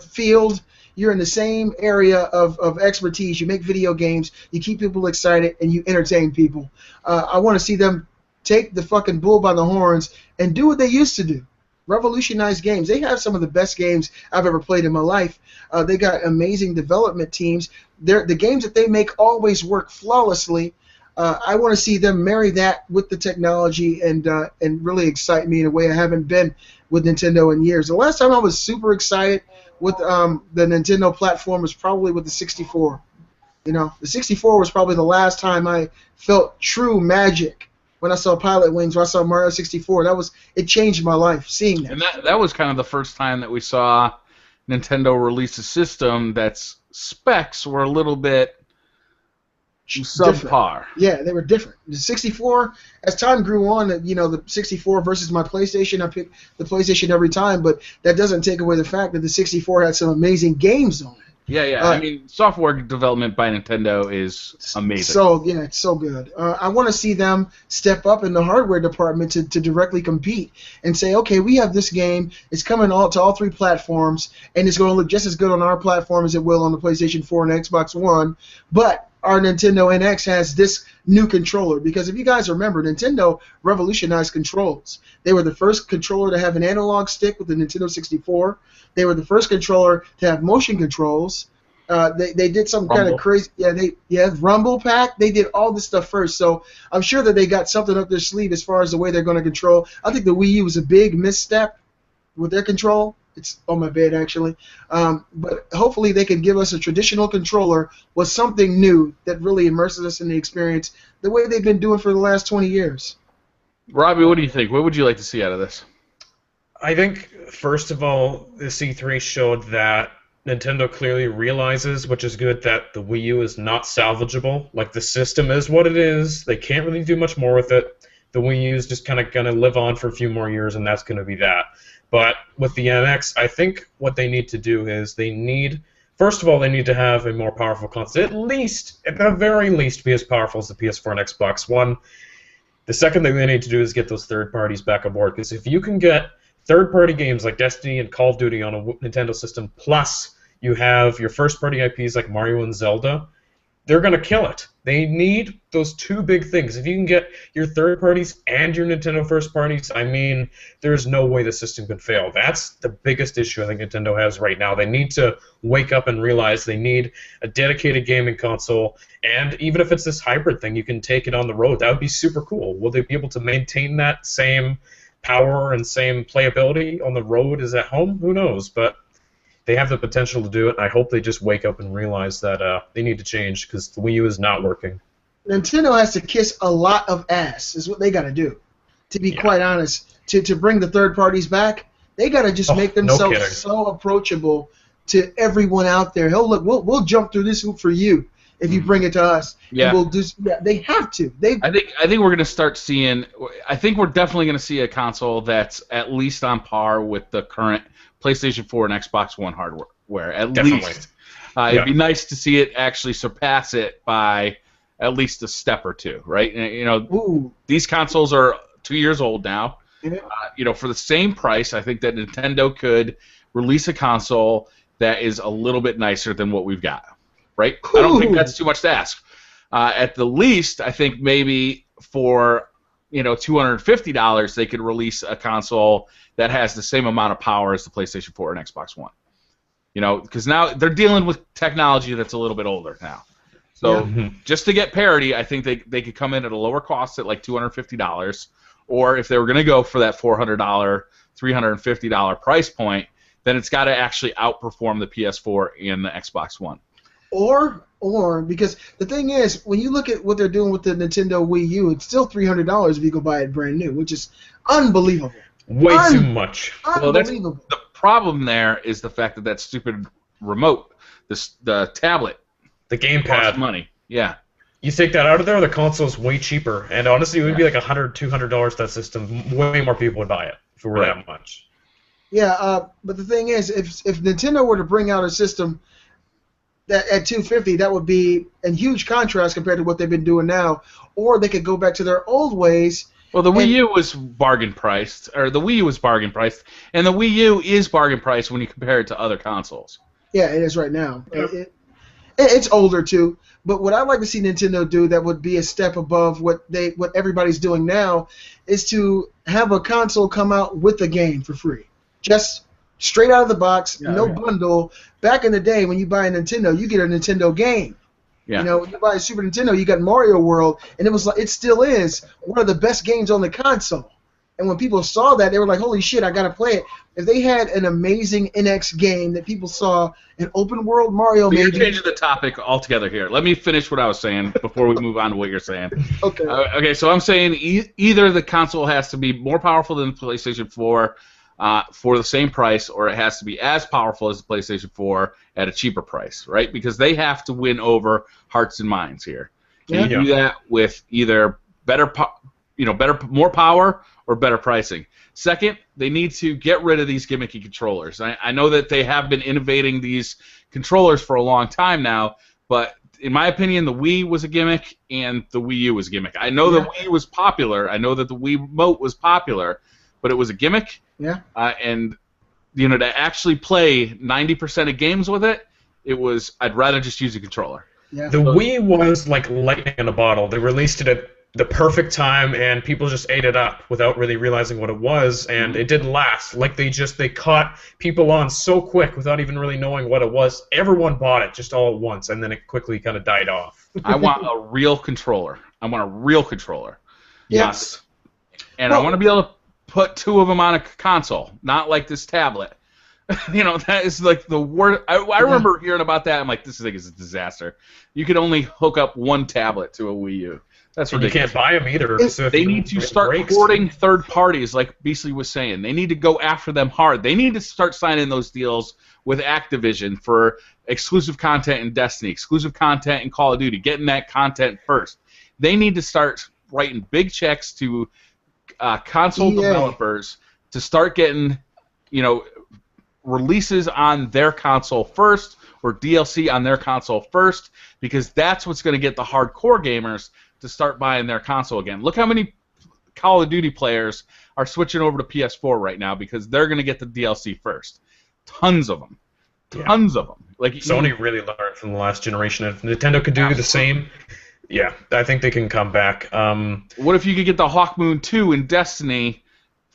field. You're in the same area of expertise. You make video games. You keep people excited, and you entertain people. I want to see them take the fucking bull by the horns and do what they used to do. Revolutionize games. They have some of the best games I've ever played in my life. They got amazing development teams. The games that they make always work flawlessly. I want to see them marry that with the technology and really excite me in a way I haven't been with Nintendo in years. The last time I was super excited with the Nintendo platform was probably with the 64. You know, the 64 was probably the last time I felt true magic. When I saw Pilot Wings, when I saw Mario 64, it changed my life seeing that. And that was kind of the first time that we saw Nintendo release a system that's specs were a little bit subpar. Yeah, they were different. The 64, as time grew on, the 64 versus my PlayStation, I picked the PlayStation every time, but that doesn't take away the fact that the 64 had some amazing games on it. Yeah. I mean, software development by Nintendo is amazing. So, yeah, it's so good. I want to see them step up in the hardware department to directly compete and say, okay, we have this game. It's coming to all three platforms, and it's going to look just as good on our platform as it will on the PlayStation 4 and Xbox One, but our Nintendo NX has this new controller. Because if you guys remember, Nintendo revolutionized controls. They were the first controller to have an analog stick with the Nintendo 64. They were the first controller to have motion controls. They did some kind of crazy, Rumble Pack. They did all this stuff first, so I'm sure that they got something up their sleeve as far as the way they're going to control. I think the Wii U was a big misstep with their control. It's on my bed, actually. But hopefully they can give us a traditional controller with something new that really immerses us in the experience the way they've been doing for the last 20 years. Robbie, what do you think? What would you like to see out of this? I think, first of all, the C3 showed that Nintendo clearly realizes, which is good, that the Wii U is not salvageable. Like, the system is what it is. They can't really do much more with it. The Wii U is just kind of going to live on for a few more years, and that's going to be that. But with the NX, I think what they need to do is first of all, they need to have a more powerful console. At the very least, be as powerful as the PS4 and Xbox One. The second thing they need to do is get those third parties back aboard, because if you can get third-party games like Destiny and Call of Duty on a Nintendo system, plus you have your first-party IPs like Mario and Zelda, they're going to kill it. They need those two big things. If you can get your third parties and your Nintendo first parties, I mean, there's no way the system could fail. That's the biggest issue I think Nintendo has right now. They need to wake up and realize they need a dedicated gaming console, and even if it's this hybrid thing, you can take it on the road. That would be super cool. Will they be able to maintain that same power and same playability on the road as at home? Who knows? But they have the potential to do it, and I hope they just wake up and realize that they need to change, because the Wii U is not working. Nintendo has to kiss a lot of ass, is what they got to do. To be quite honest, to bring the third parties back, they got to just make themselves so approachable to everyone out there. Hell, look, we'll jump through this hoop for you if you bring it to us. Yeah. And they have to. I think we're going to start seeing. I think we're definitely going to see a console that's at least on par with the current PlayStation 4 and Xbox One hardware. At least. It'd be nice to see it actually surpass it by at least a step or two, right? You know, these consoles are 2 years old now. Yeah. For the same price, I think that Nintendo could release a console that is a little bit nicer than what we've got, right? I don't think that's too much to ask. At the least, I think maybe for $250, they could release a console that has the same amount of power as the PlayStation 4 and Xbox One. Because now they're dealing with technology that's a little bit older now. So just to get parity, I think they could come in at a lower cost at like $250, or if they were going to go for that $400, $350 price point, then it's got to actually outperform the PS4 and the Xbox One. Or because the thing is, when you look at what they're doing with the Nintendo Wii U, it's still $300 if you go buy it brand new, which is unbelievable. Way too much. Unbelievable. Well, the problem there is the fact that stupid remote, the tablet, the gamepad, costs money. Yeah. You take that out of there, the console's way cheaper, and honestly, it would be like $100, $200 that system. Way more people would buy it if it were that much. Yeah, but the thing is, if Nintendo were to bring out a system that at $250, that would be a huge contrast compared to what they've been doing now. Or they could go back to their old ways. Well, the Wii U was bargain priced, and the Wii U is bargain priced when you compare it to other consoles. Yeah, it is right now. Yep. It's older too, but what I'd like to see Nintendo do that would be a step above what everybody's doing now is to have a console come out with the game for free, just straight out of the box, bundle. Back in the day, when you buy a Nintendo, you get a Nintendo game. Yeah. When you buy a Super Nintendo, you got Mario World, and it still is one of the best games on the console. And when people saw that, they were like, holy shit, I got to play it. If they had an amazing NX game that people saw, an open world Mario, You're changing the topic altogether here. Let me finish what I was saying before we move on to what you're saying. Okay. Okay, so I'm saying either the console has to be more powerful than the PlayStation 4 for the same price, or it has to be as powerful as the PlayStation 4 at a cheaper price, right? Because they have to win over hearts and minds here. And you do that with either more power or better pricing. Second, they need to get rid of these gimmicky controllers. I know that they have been innovating these controllers for a long time now, but in my opinion, the Wii was a gimmick and the Wii U was a gimmick. I know the Wii was popular. I know that the Wii Remote was popular, but it was a gimmick. Yeah. And to actually play 90% of games with it, I'd rather just use a controller. Yeah. The Wii was like lightning in a bottle. They released it at the perfect time, and people just ate it up without really realizing what it was, and it didn't last. Like they caught people on so quick without even really knowing what it was. Everyone bought it just all at once, and then it quickly kind of died off. I want a real controller. Yes. And I want to be able to put two of them on a console, not like this tablet. That is like the worst. I remember hearing about that. I'm like, this thing is a disaster. You could only hook up one tablet to a Wii U. That's ridiculous. You can't buy them either. So they need to start courting third parties, like Beasley was saying. They need to go after them hard. They need to start signing those deals with Activision for exclusive content in Destiny, exclusive content in Call of Duty, getting that content first. They need to start writing big checks to console developers to start getting, releases on their console first or DLC on their console first, because that's what's going to get the hardcore gamers to start buying their console again. Look how many Call of Duty players are switching over to PS4 right now because they're going to get the DLC first. Tons of them. Tons of them. Like Sony really learned from the last generation. If Nintendo could do the same, yeah, I think they can come back. What if you could get the Hawkmoon 2 and Destiny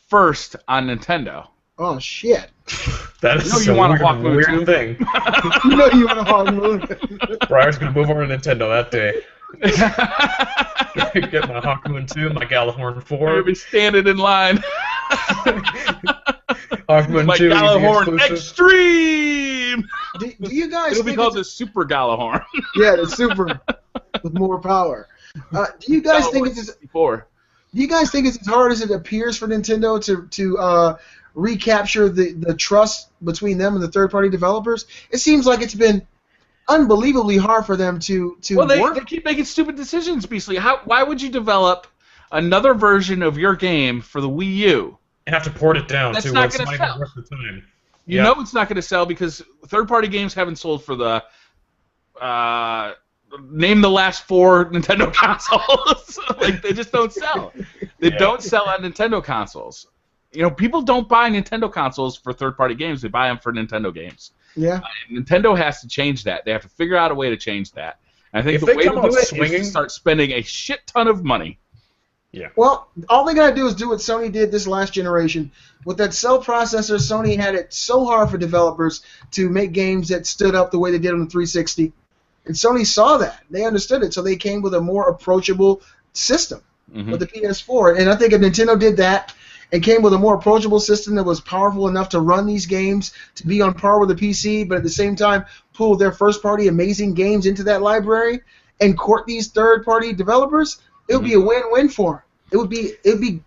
first on Nintendo? Oh, shit. That is a weird thing. You know you want a Hawkmoon. Briar's going to move over to Nintendo that day. Get my Hawkmoon 2, my Galahorn 4. You'll be standing in line. Hawkmoon my 2 Galahorn Extreme! Do you guys It'll be called the Super Galahorn. Yeah, the Super with more power. Do you guys think it's as hard as it appears for Nintendo to recapture the trust between them and the third-party developers? It seems like it's been unbelievably hard for them to work. They keep making stupid decisions, Beasley. Why would you develop another version of your game for the Wii U? And have to port it down. That's not going to sell. You know it's not going to sell because third-party games haven't sold for the name the last 4 Nintendo consoles. Like they just don't sell. They don't sell on Nintendo consoles. People don't buy Nintendo consoles for third-party games. They buy them for Nintendo games. Yeah. Nintendo has to change that. They have to figure out a way to change that. And I think the way to do it is to start spending a shit ton of money. Yeah. Well, all they gotta do is do what Sony did this last generation. With that cell processor, Sony had it so hard for developers to make games that stood up the way they did on the 360. And Sony saw that. They understood it, so they came with a more approachable system with the PS4. And I think if Nintendo did that and came with a more approachable system that was powerful enough to run these games, to be on par with the PC, but at the same time pull their first-party amazing games into that library and court these third-party developers, it would be a win-win for them. It would be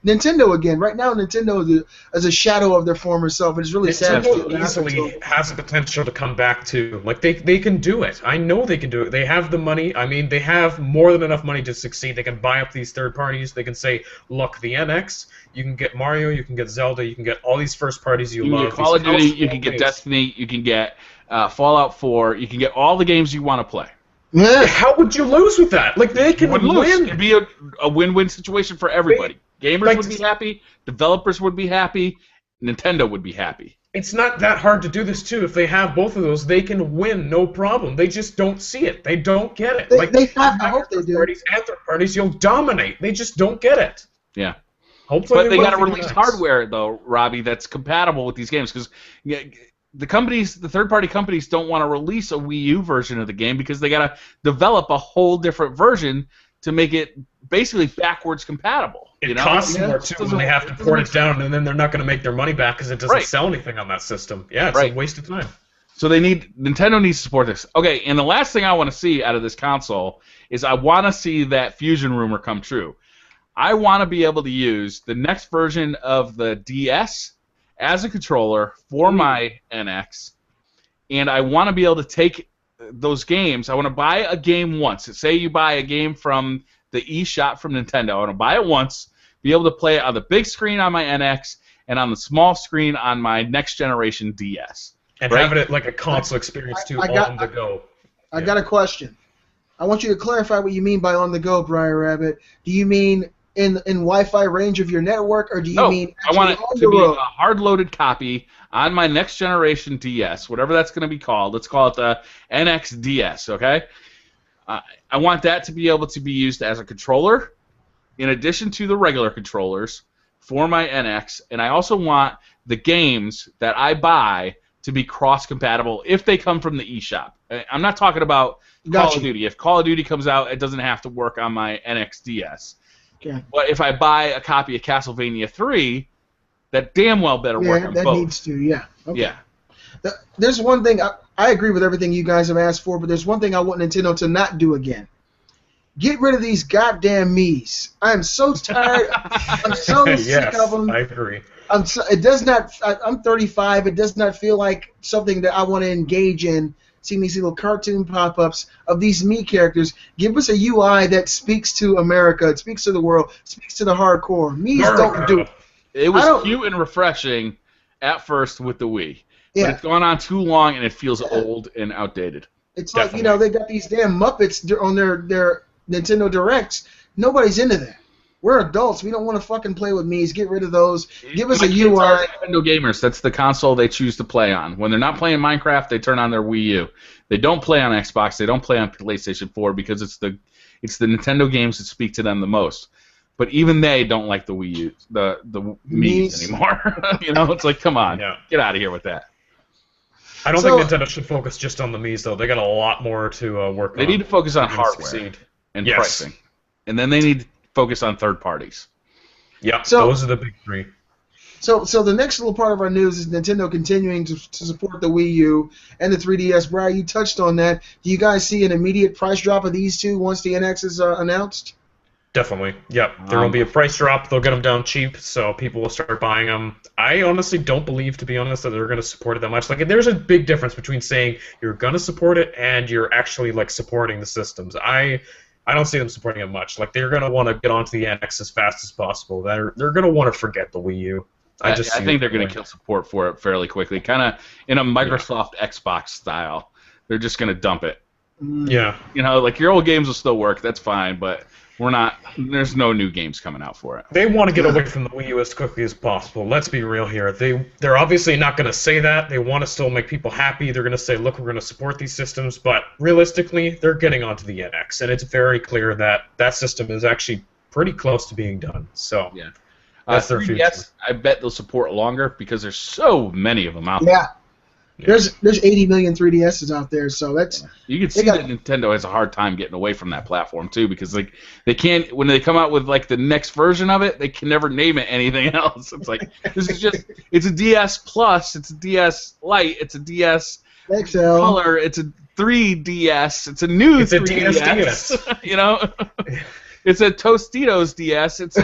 Nintendo again. Right now, Nintendo is a shadow of their former self. It's really sad. Nintendo easily has the potential to come back to. Like they can do it. I know they can do it. They have the money. I mean, they have more than enough money to succeed. They can buy up these third parties. They can say, look, the NX. You can get Mario. You can get Zelda. You can get all these first parties you love. You can get Call of Duty. You can get Destiny. You can get Fallout 4. You can get all the games you want to play. Yeah. How would you lose with that? Like they can win. It'd be a win-win situation for everybody. Gamers would be happy. Developers would be happy. Nintendo would be happy. It's not that hard to do this too. If they have both of those, they can win, no problem. They just don't see it. They don't get it. I hope they do. Parties and third parties, you'll dominate. They just don't get it. Yeah. Hopefully, but they got to release hardware though, Robbie, that's compatible with these games because. The third-party companies don't want to release a Wii U version of the game because they got to develop a whole different version to make it basically backwards compatible. It costs more too when they have to port it down, and then they're not going to make their money back because it doesn't sell anything on that system. Yeah, it's a waste of time. So Nintendo needs to support this. Okay, and the last thing I want to see out of this console is I want to see that Fusion rumor come true. I want to be able to use the next version of the DS as a controller for my NX, and I want to be able to take those games. I want to buy a game once. Say you buy a game from the eShop from Nintendo. I want to buy it once, be able to play it on the big screen on my NX and on the small screen on my next generation DS. And have it like a console experience too, on the go. I got a question. I want you to clarify what you mean by on the go, Briar Rabbit. Do you mean in Wi-Fi range of your network, or do you mean I want it to be a hard-loaded copy on my next generation DS, whatever that's going to be called. Let's call it the NX DS, okay? I want that to be able to be used as a controller, in addition to the regular controllers, for my NX, and I also want the games that I buy to be cross-compatible if they come from the eShop. I'm not talking about Call of Duty. If Call of Duty comes out, it doesn't have to work on my NXDS. Okay. But if I buy a copy of Castlevania 3, that damn well better work on both. Yeah, that needs to, yeah. Okay. Yeah. There's one thing, I agree with everything you guys have asked for, but there's one thing I want Nintendo to not do again. Get rid of these goddamn Miis. I'm so tired. I'm so sick of them. I agree. I'm 35. It does not feel like something that I want to engage in, seeing these little cartoon pop-ups of these Mii characters. Give us a UI that speaks to America, it speaks to the world, speaks to the hardcore. Miis don't do it. It was cute and refreshing at first with the Wii. But it's gone on too long and it feels old and outdated. It's like, they got these damn Muppets on their Nintendo Directs. Nobody's into that. We're adults. We don't want to fucking play with Miis. Get rid of those. Give us a UI. Nintendo gamers. That's the console they choose to play on. When they're not playing Minecraft, they turn on their Wii U. They don't play on Xbox. They don't play on PlayStation 4 because it's the Nintendo games that speak to them the most. But even they don't like the Wii U, the Miis anymore. It's like, come on, get out of here with that. I don't think Nintendo should focus just on the Miis, though. They got a lot more to work on. They need to focus on hardware and pricing. And then they need to focus on third parties. Yeah, those are the big three. So the next little part of our news is Nintendo continuing to support the Wii U and the 3DS. Briar, you touched on that. Do you guys see an immediate price drop of these two once the NX is announced? Definitely. Yep. There will be a price drop. They'll get them down cheap, so people will start buying them. I honestly don't believe, to be honest, that they're going to support it that much. Like, there's a big difference between saying you're going to support it and you're actually supporting the systems. I don't see them supporting it much. Like, they're going to want to get onto the NX as fast as possible. They're going to want to forget the Wii U. I think they're going to kill support for it fairly quickly, kind of in a Microsoft Xbox style. They're just going to dump it. Yeah. Your old games will still work. That's fine, but there's no new games coming out for it. They want to get away from the Wii U as quickly as possible. Let's be real here. They're obviously not going to say that. They want to still make people happy. They're going to say, look, we're going to support these systems. But realistically, they're getting onto the NX. And it's very clear that that system is actually pretty close to being done. So that's their future. I bet they'll support longer because there's so many of them out there. Yeah. There's 80 million 3DSs out there, so that's... You can see that Nintendo has a hard time getting away from that platform, too, because they can't... When they come out with, the next version of it, they can never name it anything else. It's like, this is just... It's a DS Plus, it's a DS Lite, it's a DS XL. Color, it's a 3DS, it's a new 3DS. It's a Tostitos DS. It's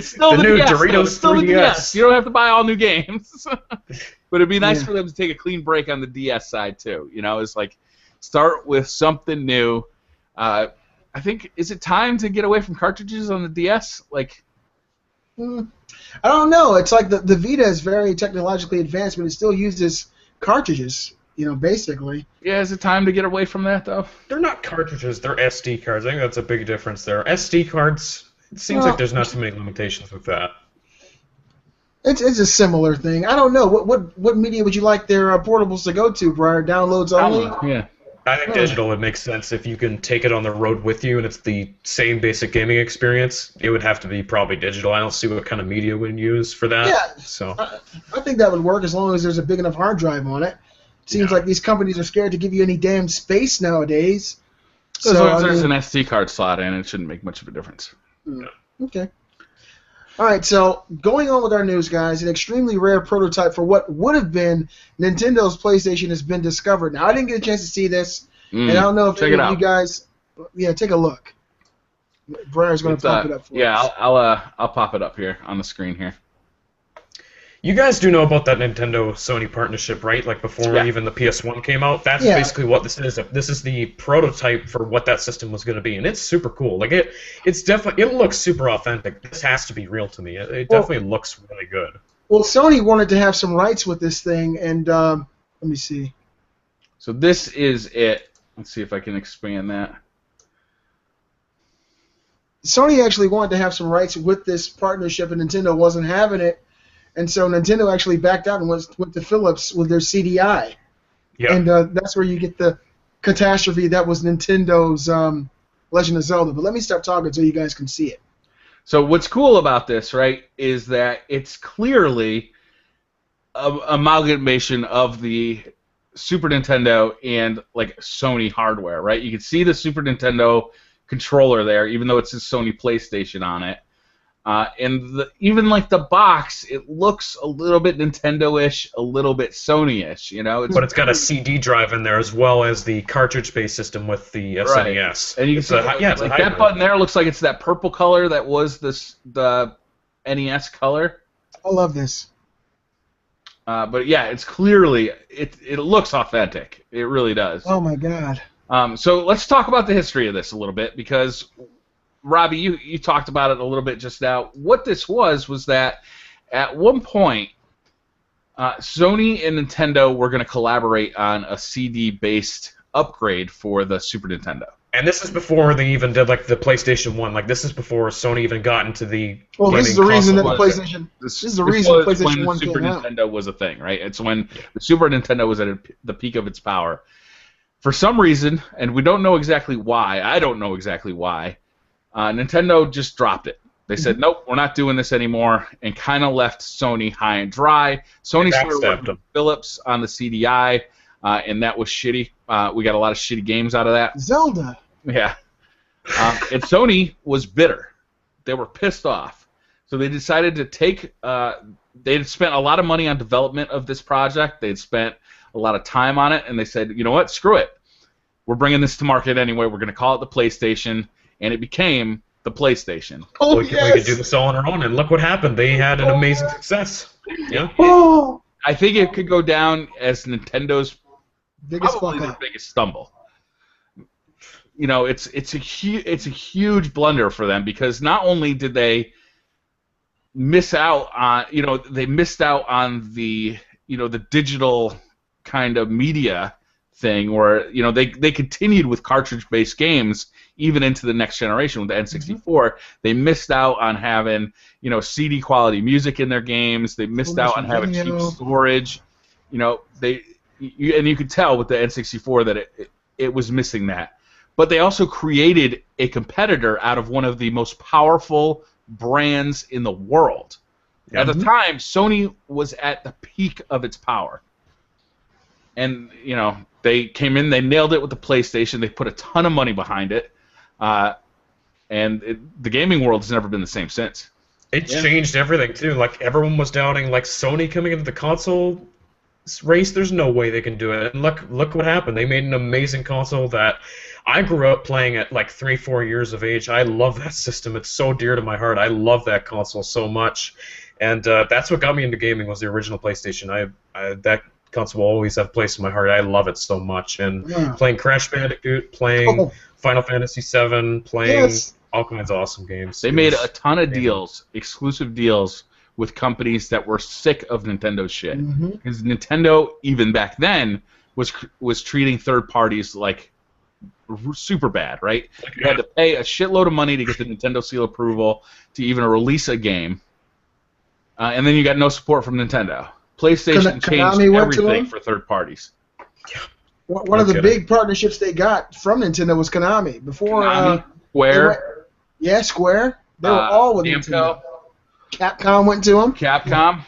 still the new DS, Doritos it's still 3DS. The DS. You don't have to buy all new games. But it'd be nice for them to take a clean break on the DS side too. It's like start with something new. I think is it time to get away from cartridges on the DS? I don't know. It's like the Vita is very technologically advanced, but it still uses cartridges. Basically. Yeah, is it time to get away from that, though? They're not cartridges, they're SD cards. I think that's a big difference there. SD cards, it seems like there's not too many limitations with that. It's a similar thing. I don't know. What media would you like their portables to go to, Briar? Downloads only? Yeah. I think digital would make sense if you can take it on the road with you and it's the same basic gaming experience. It would have to be probably digital. I don't see what kind of media we'd use for that. Yeah, so I think that would work as long as there's a big enough hard drive on it. Seems like these companies are scared to give you any damn space nowadays. As long as there's an SD card slot in, it shouldn't make much of a difference. Okay. All right, so going on with our news, guys, an extremely rare prototype for what would have been Nintendo's PlayStation has been discovered. Now, I didn't get a chance to see this, and I don't know if any of you guys... Yeah, take a look. Briar's going to pop it up for us. Yeah, I'll pop it up here on the screen here. You guys do know about that Nintendo-Sony partnership, right? Like before even the PS1 came out? That's basically what this is. This is the prototype for what that system was going to be, and it's super cool. Like it looks super authentic. This has to be real to me. It definitely looks really good. Well, Sony wanted to have some rights with this thing, and let me see. So this is it. Let's see if I can expand that. Sony actually wanted to have some rights with this partnership, and Nintendo wasn't having it. And so Nintendo actually backed out and went to Philips with their CDI. Yeah. And that's where you get the catastrophe that was Nintendo's Legend of Zelda. But let me stop talking so you guys can see it. So what's cool about this, right, is that it's clearly an amalgamation of the Super Nintendo and like Sony hardware, right? You can see the Super Nintendo controller there, even though it's a Sony PlayStation on it. And even like the box, it looks a little bit Nintendo-ish, a little bit Sony-ish, you know. But it's got a CD drive in there as well as the cartridge-based system with the SNES. And you can see like that button there looks like it's that purple color that was the NES color. I love this. But yeah, it's clearly it looks authentic. It really does. Oh my God. So let's talk about the history of this a little bit, because Robbie, you talked about it a little bit just now. What this was that at one point Sony and Nintendo were going to collaborate on a CD-based upgrade for the Super Nintendo. And this is before they even did like the PlayStation 1. Like this is before Sony even got into the. Well, this is the reason that the PlayStation. This is the reason the PlayStation 1 Super came out. Nintendo was a thing, right? It's when the Super Nintendo was at the peak of its power. For some reason, and we don't know exactly why. I don't know exactly why. Nintendo just dropped it. They said, nope, we're not doing this anymore, and kind of left Sony high and dry. Sony started working with Philips on the CDI. And that was shitty. We got a lot of shitty games out of that. Zelda. Yeah. And Sony was bitter. They were pissed off. So they decided to take... they'd spent a lot of money on development of this project. They'd spent a lot of time on it. And they said, you know what? Screw it. We're bringing this to market anyway. We're going to call it the PlayStation. And it became the PlayStation. Oh, we could do this all on our own. And look what happened. They had an amazing success. Yeah. I think it could go down as Nintendo's biggest stumble. You know, it's a huge blunder for them, because not only did they miss out on, they missed out on the, the digital kind of media thing where, they continued with cartridge-based games even into the next generation with the N64. They missed out on having, CD quality music in their games. They missed out on having cheap storage. And you could tell with the N64 that it was missing that. But they also created a competitor out of one of the most powerful brands in the world. At the time, Sony was at the peak of its power. And, they came in, they nailed it with the PlayStation, they put a ton of money behind it, and the gaming world has never been the same since. It's changed everything, too. Like, everyone was doubting, like, Sony coming into the console race, there's no way they can do it. And look what happened. They made an amazing console that I grew up playing at like 3-4 years of age. I love that system. It's so dear to my heart. I love that console so much. And that's what got me into gaming was the original PlayStation. That console will always have a place in my heart. I love it so much. And playing Crash Bandicoot, playing Final Fantasy VII, playing all kinds of awesome games. They made a ton of deals, exclusive deals, with companies that were sick of Nintendo's shit. Because Nintendo, even back then, was treating third parties like super bad, right? You had to pay a shitload of money to get the Nintendo seal approval to even release a game, and then you got no support from Nintendo. PlayStation changed everything for third parties. One of the big partnerships they got from Nintendo was Konami. Before Square. Square. They were all with Nintendo. Capcom went to them. Capcom.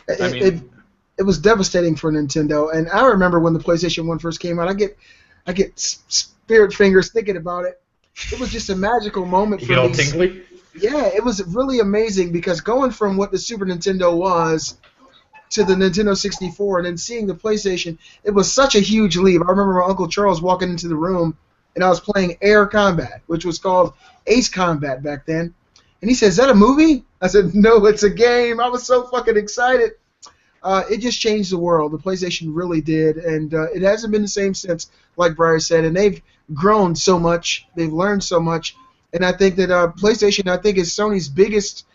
It was devastating for Nintendo, and I remember when the PlayStation 1 first came out. I get spirit fingers thinking about it. It was just a magical moment for me. You get all tingly? Yeah, it was really amazing because going from what the Super Nintendo was to the Nintendo 64 and then seeing the PlayStation, it was such a huge leap. I remember my Uncle Charles walking into the room, and I was playing Air Combat, which was called Ace Combat back then. And he said, "Is that a movie?" I said, "No, it's a game." I was so fucking excited. It just changed the world. The PlayStation really did, and it hasn't been the same since, like Briar said. And they've grown so much. They've learned so much. And I think that PlayStation, is Sony's biggest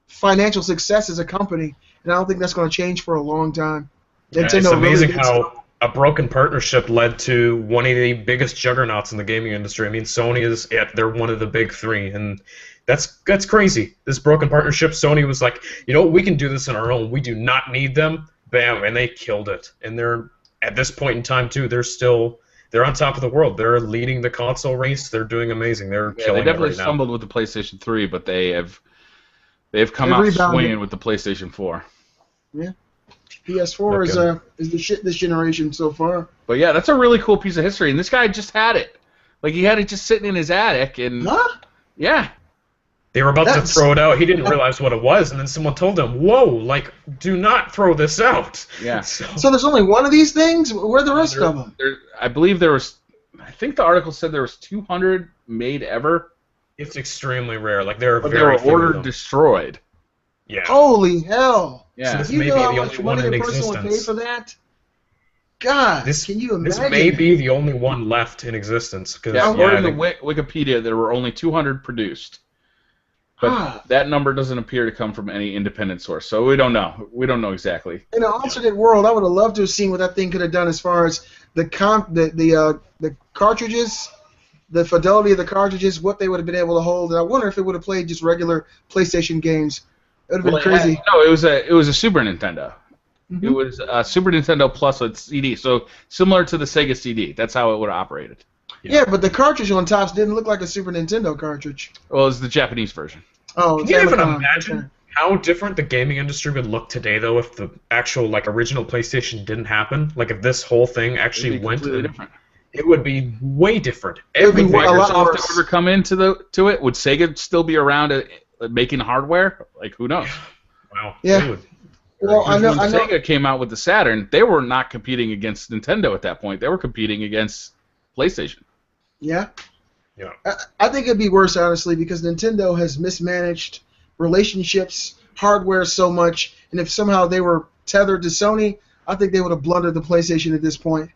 financial success as a company. And I don't think that's going to change for a long time. It's amazing how a broken partnership led to one of the biggest juggernauts in the gaming industry. I mean, Sony they're one of the big three, and that's crazy. This broken partnership, Sony was like, we can do this on our own. We do not need them. Bam, and they killed it. And they're at this point in time too, they're on top of the world. They're leading the console race. They're doing amazing. They're killing They definitely it right stumbled with the PlayStation 3, but they've come out swinging with the PlayStation 4. Yeah. PS4 is the shit this generation so far. But yeah, that's a really cool piece of history, and this guy just had it. Like, he had it just sitting in his attic, and yeah. They were about to throw it out. He didn't realize what it was, and then someone told him, "Whoa, like, do not throw this out." Yeah. So there's only one of these things? Where are the rest of them? I believe there was, I think the article said there was 200 made ever. It's extremely rare. Like, there are but very they were ordered destroyed. Yeah. Holy hell. Yeah. So this you may know be how the much only one money in a person would pay existence. for that? God, can you imagine? This may be the only one left in existence. According to Wikipedia, there were only 200 produced. But that number doesn't appear to come from any independent source, so we don't know. We don't know exactly. In an alternate world, I would have loved to have seen what that thing could have done as far as the cartridges, the fidelity of the cartridges, what they would have been able to hold. And I wonder if it would have played just regular PlayStation games. It would have been crazy. No, it was a Super Nintendo. Mm-hmm. It was a Super Nintendo plus a CD, so similar to the Sega CD. That's how it would have operated. Yeah, but the cartridge on top didn't look like a Super Nintendo cartridge. Well, it's the Japanese version. Oh, can you even imagine how different the gaming industry would look today, though, if the actual original PlayStation didn't happen? Like, if this whole thing actually went, different. It would be way different. Would Microsoft ever come into it? Would Sega still be around at making hardware? Like, who knows? Wow. Yeah. Well, I know. When Sega came out with the Saturn, they were not competing against Nintendo at that point. They were competing against PlayStation. Yeah. Yeah. I think it'd be worse, honestly, because Nintendo has mismanaged relationships, hardware so much, and if somehow they were tethered to Sony, I think they would have blundered the PlayStation at this point.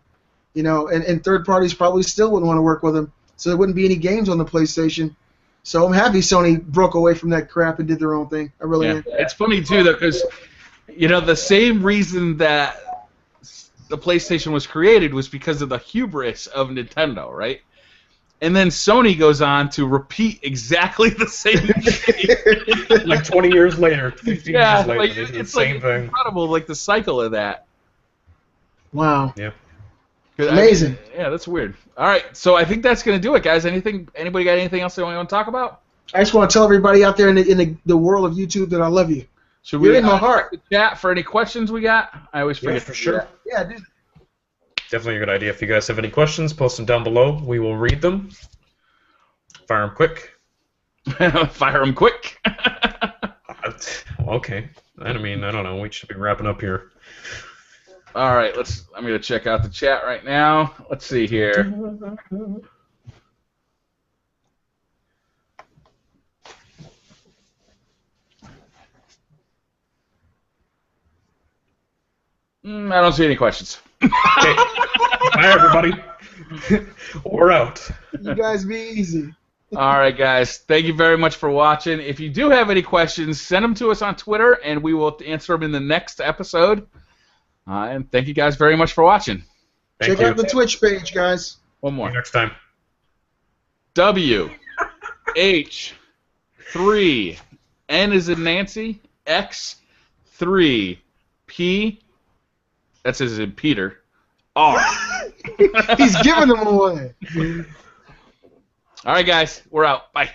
You know, and third parties probably still wouldn't want to work with them, so there wouldn't be any games on the PlayStation. So I'm happy Sony broke away from that crap and did their own thing. I really am. It's funny, too, though, because, the same reason that the PlayStation was created was because of the hubris of Nintendo, right? And then Sony goes on to repeat exactly the same thing. Like 20 years later, 15 years later, they do the same thing. It's incredible, the cycle of that. Wow. Yeah. Amazing. That's weird. All right, so I think that's going to do it, guys. Anybody got anything else they want to talk about? I just want to tell everybody out there in the world of YouTube that I love you. Should You're in my heart. The chat for any questions we got? I always forget. Yeah, for sure. Yeah, dude. Definitely a good idea. If you guys have any questions, post them down below. We will read them. Fire them quick. Fire them quick. Okay. I don't know. We should be wrapping up here. All right. I'm going to check out the chat right now. Let's see here. I don't see any questions. Okay. Bye, everybody. We're out. You guys be easy. All right, guys. Thank you very much for watching. If you do have any questions, send them to us on Twitter, and we will answer them in the next episode. And thank you guys very much for watching. Check out the Twitch page, guys. One more. See you next time. W H 3 N is in Nancy X 3 P. That's as in Peter. R. He's giving them away. All right, guys. We're out. Bye.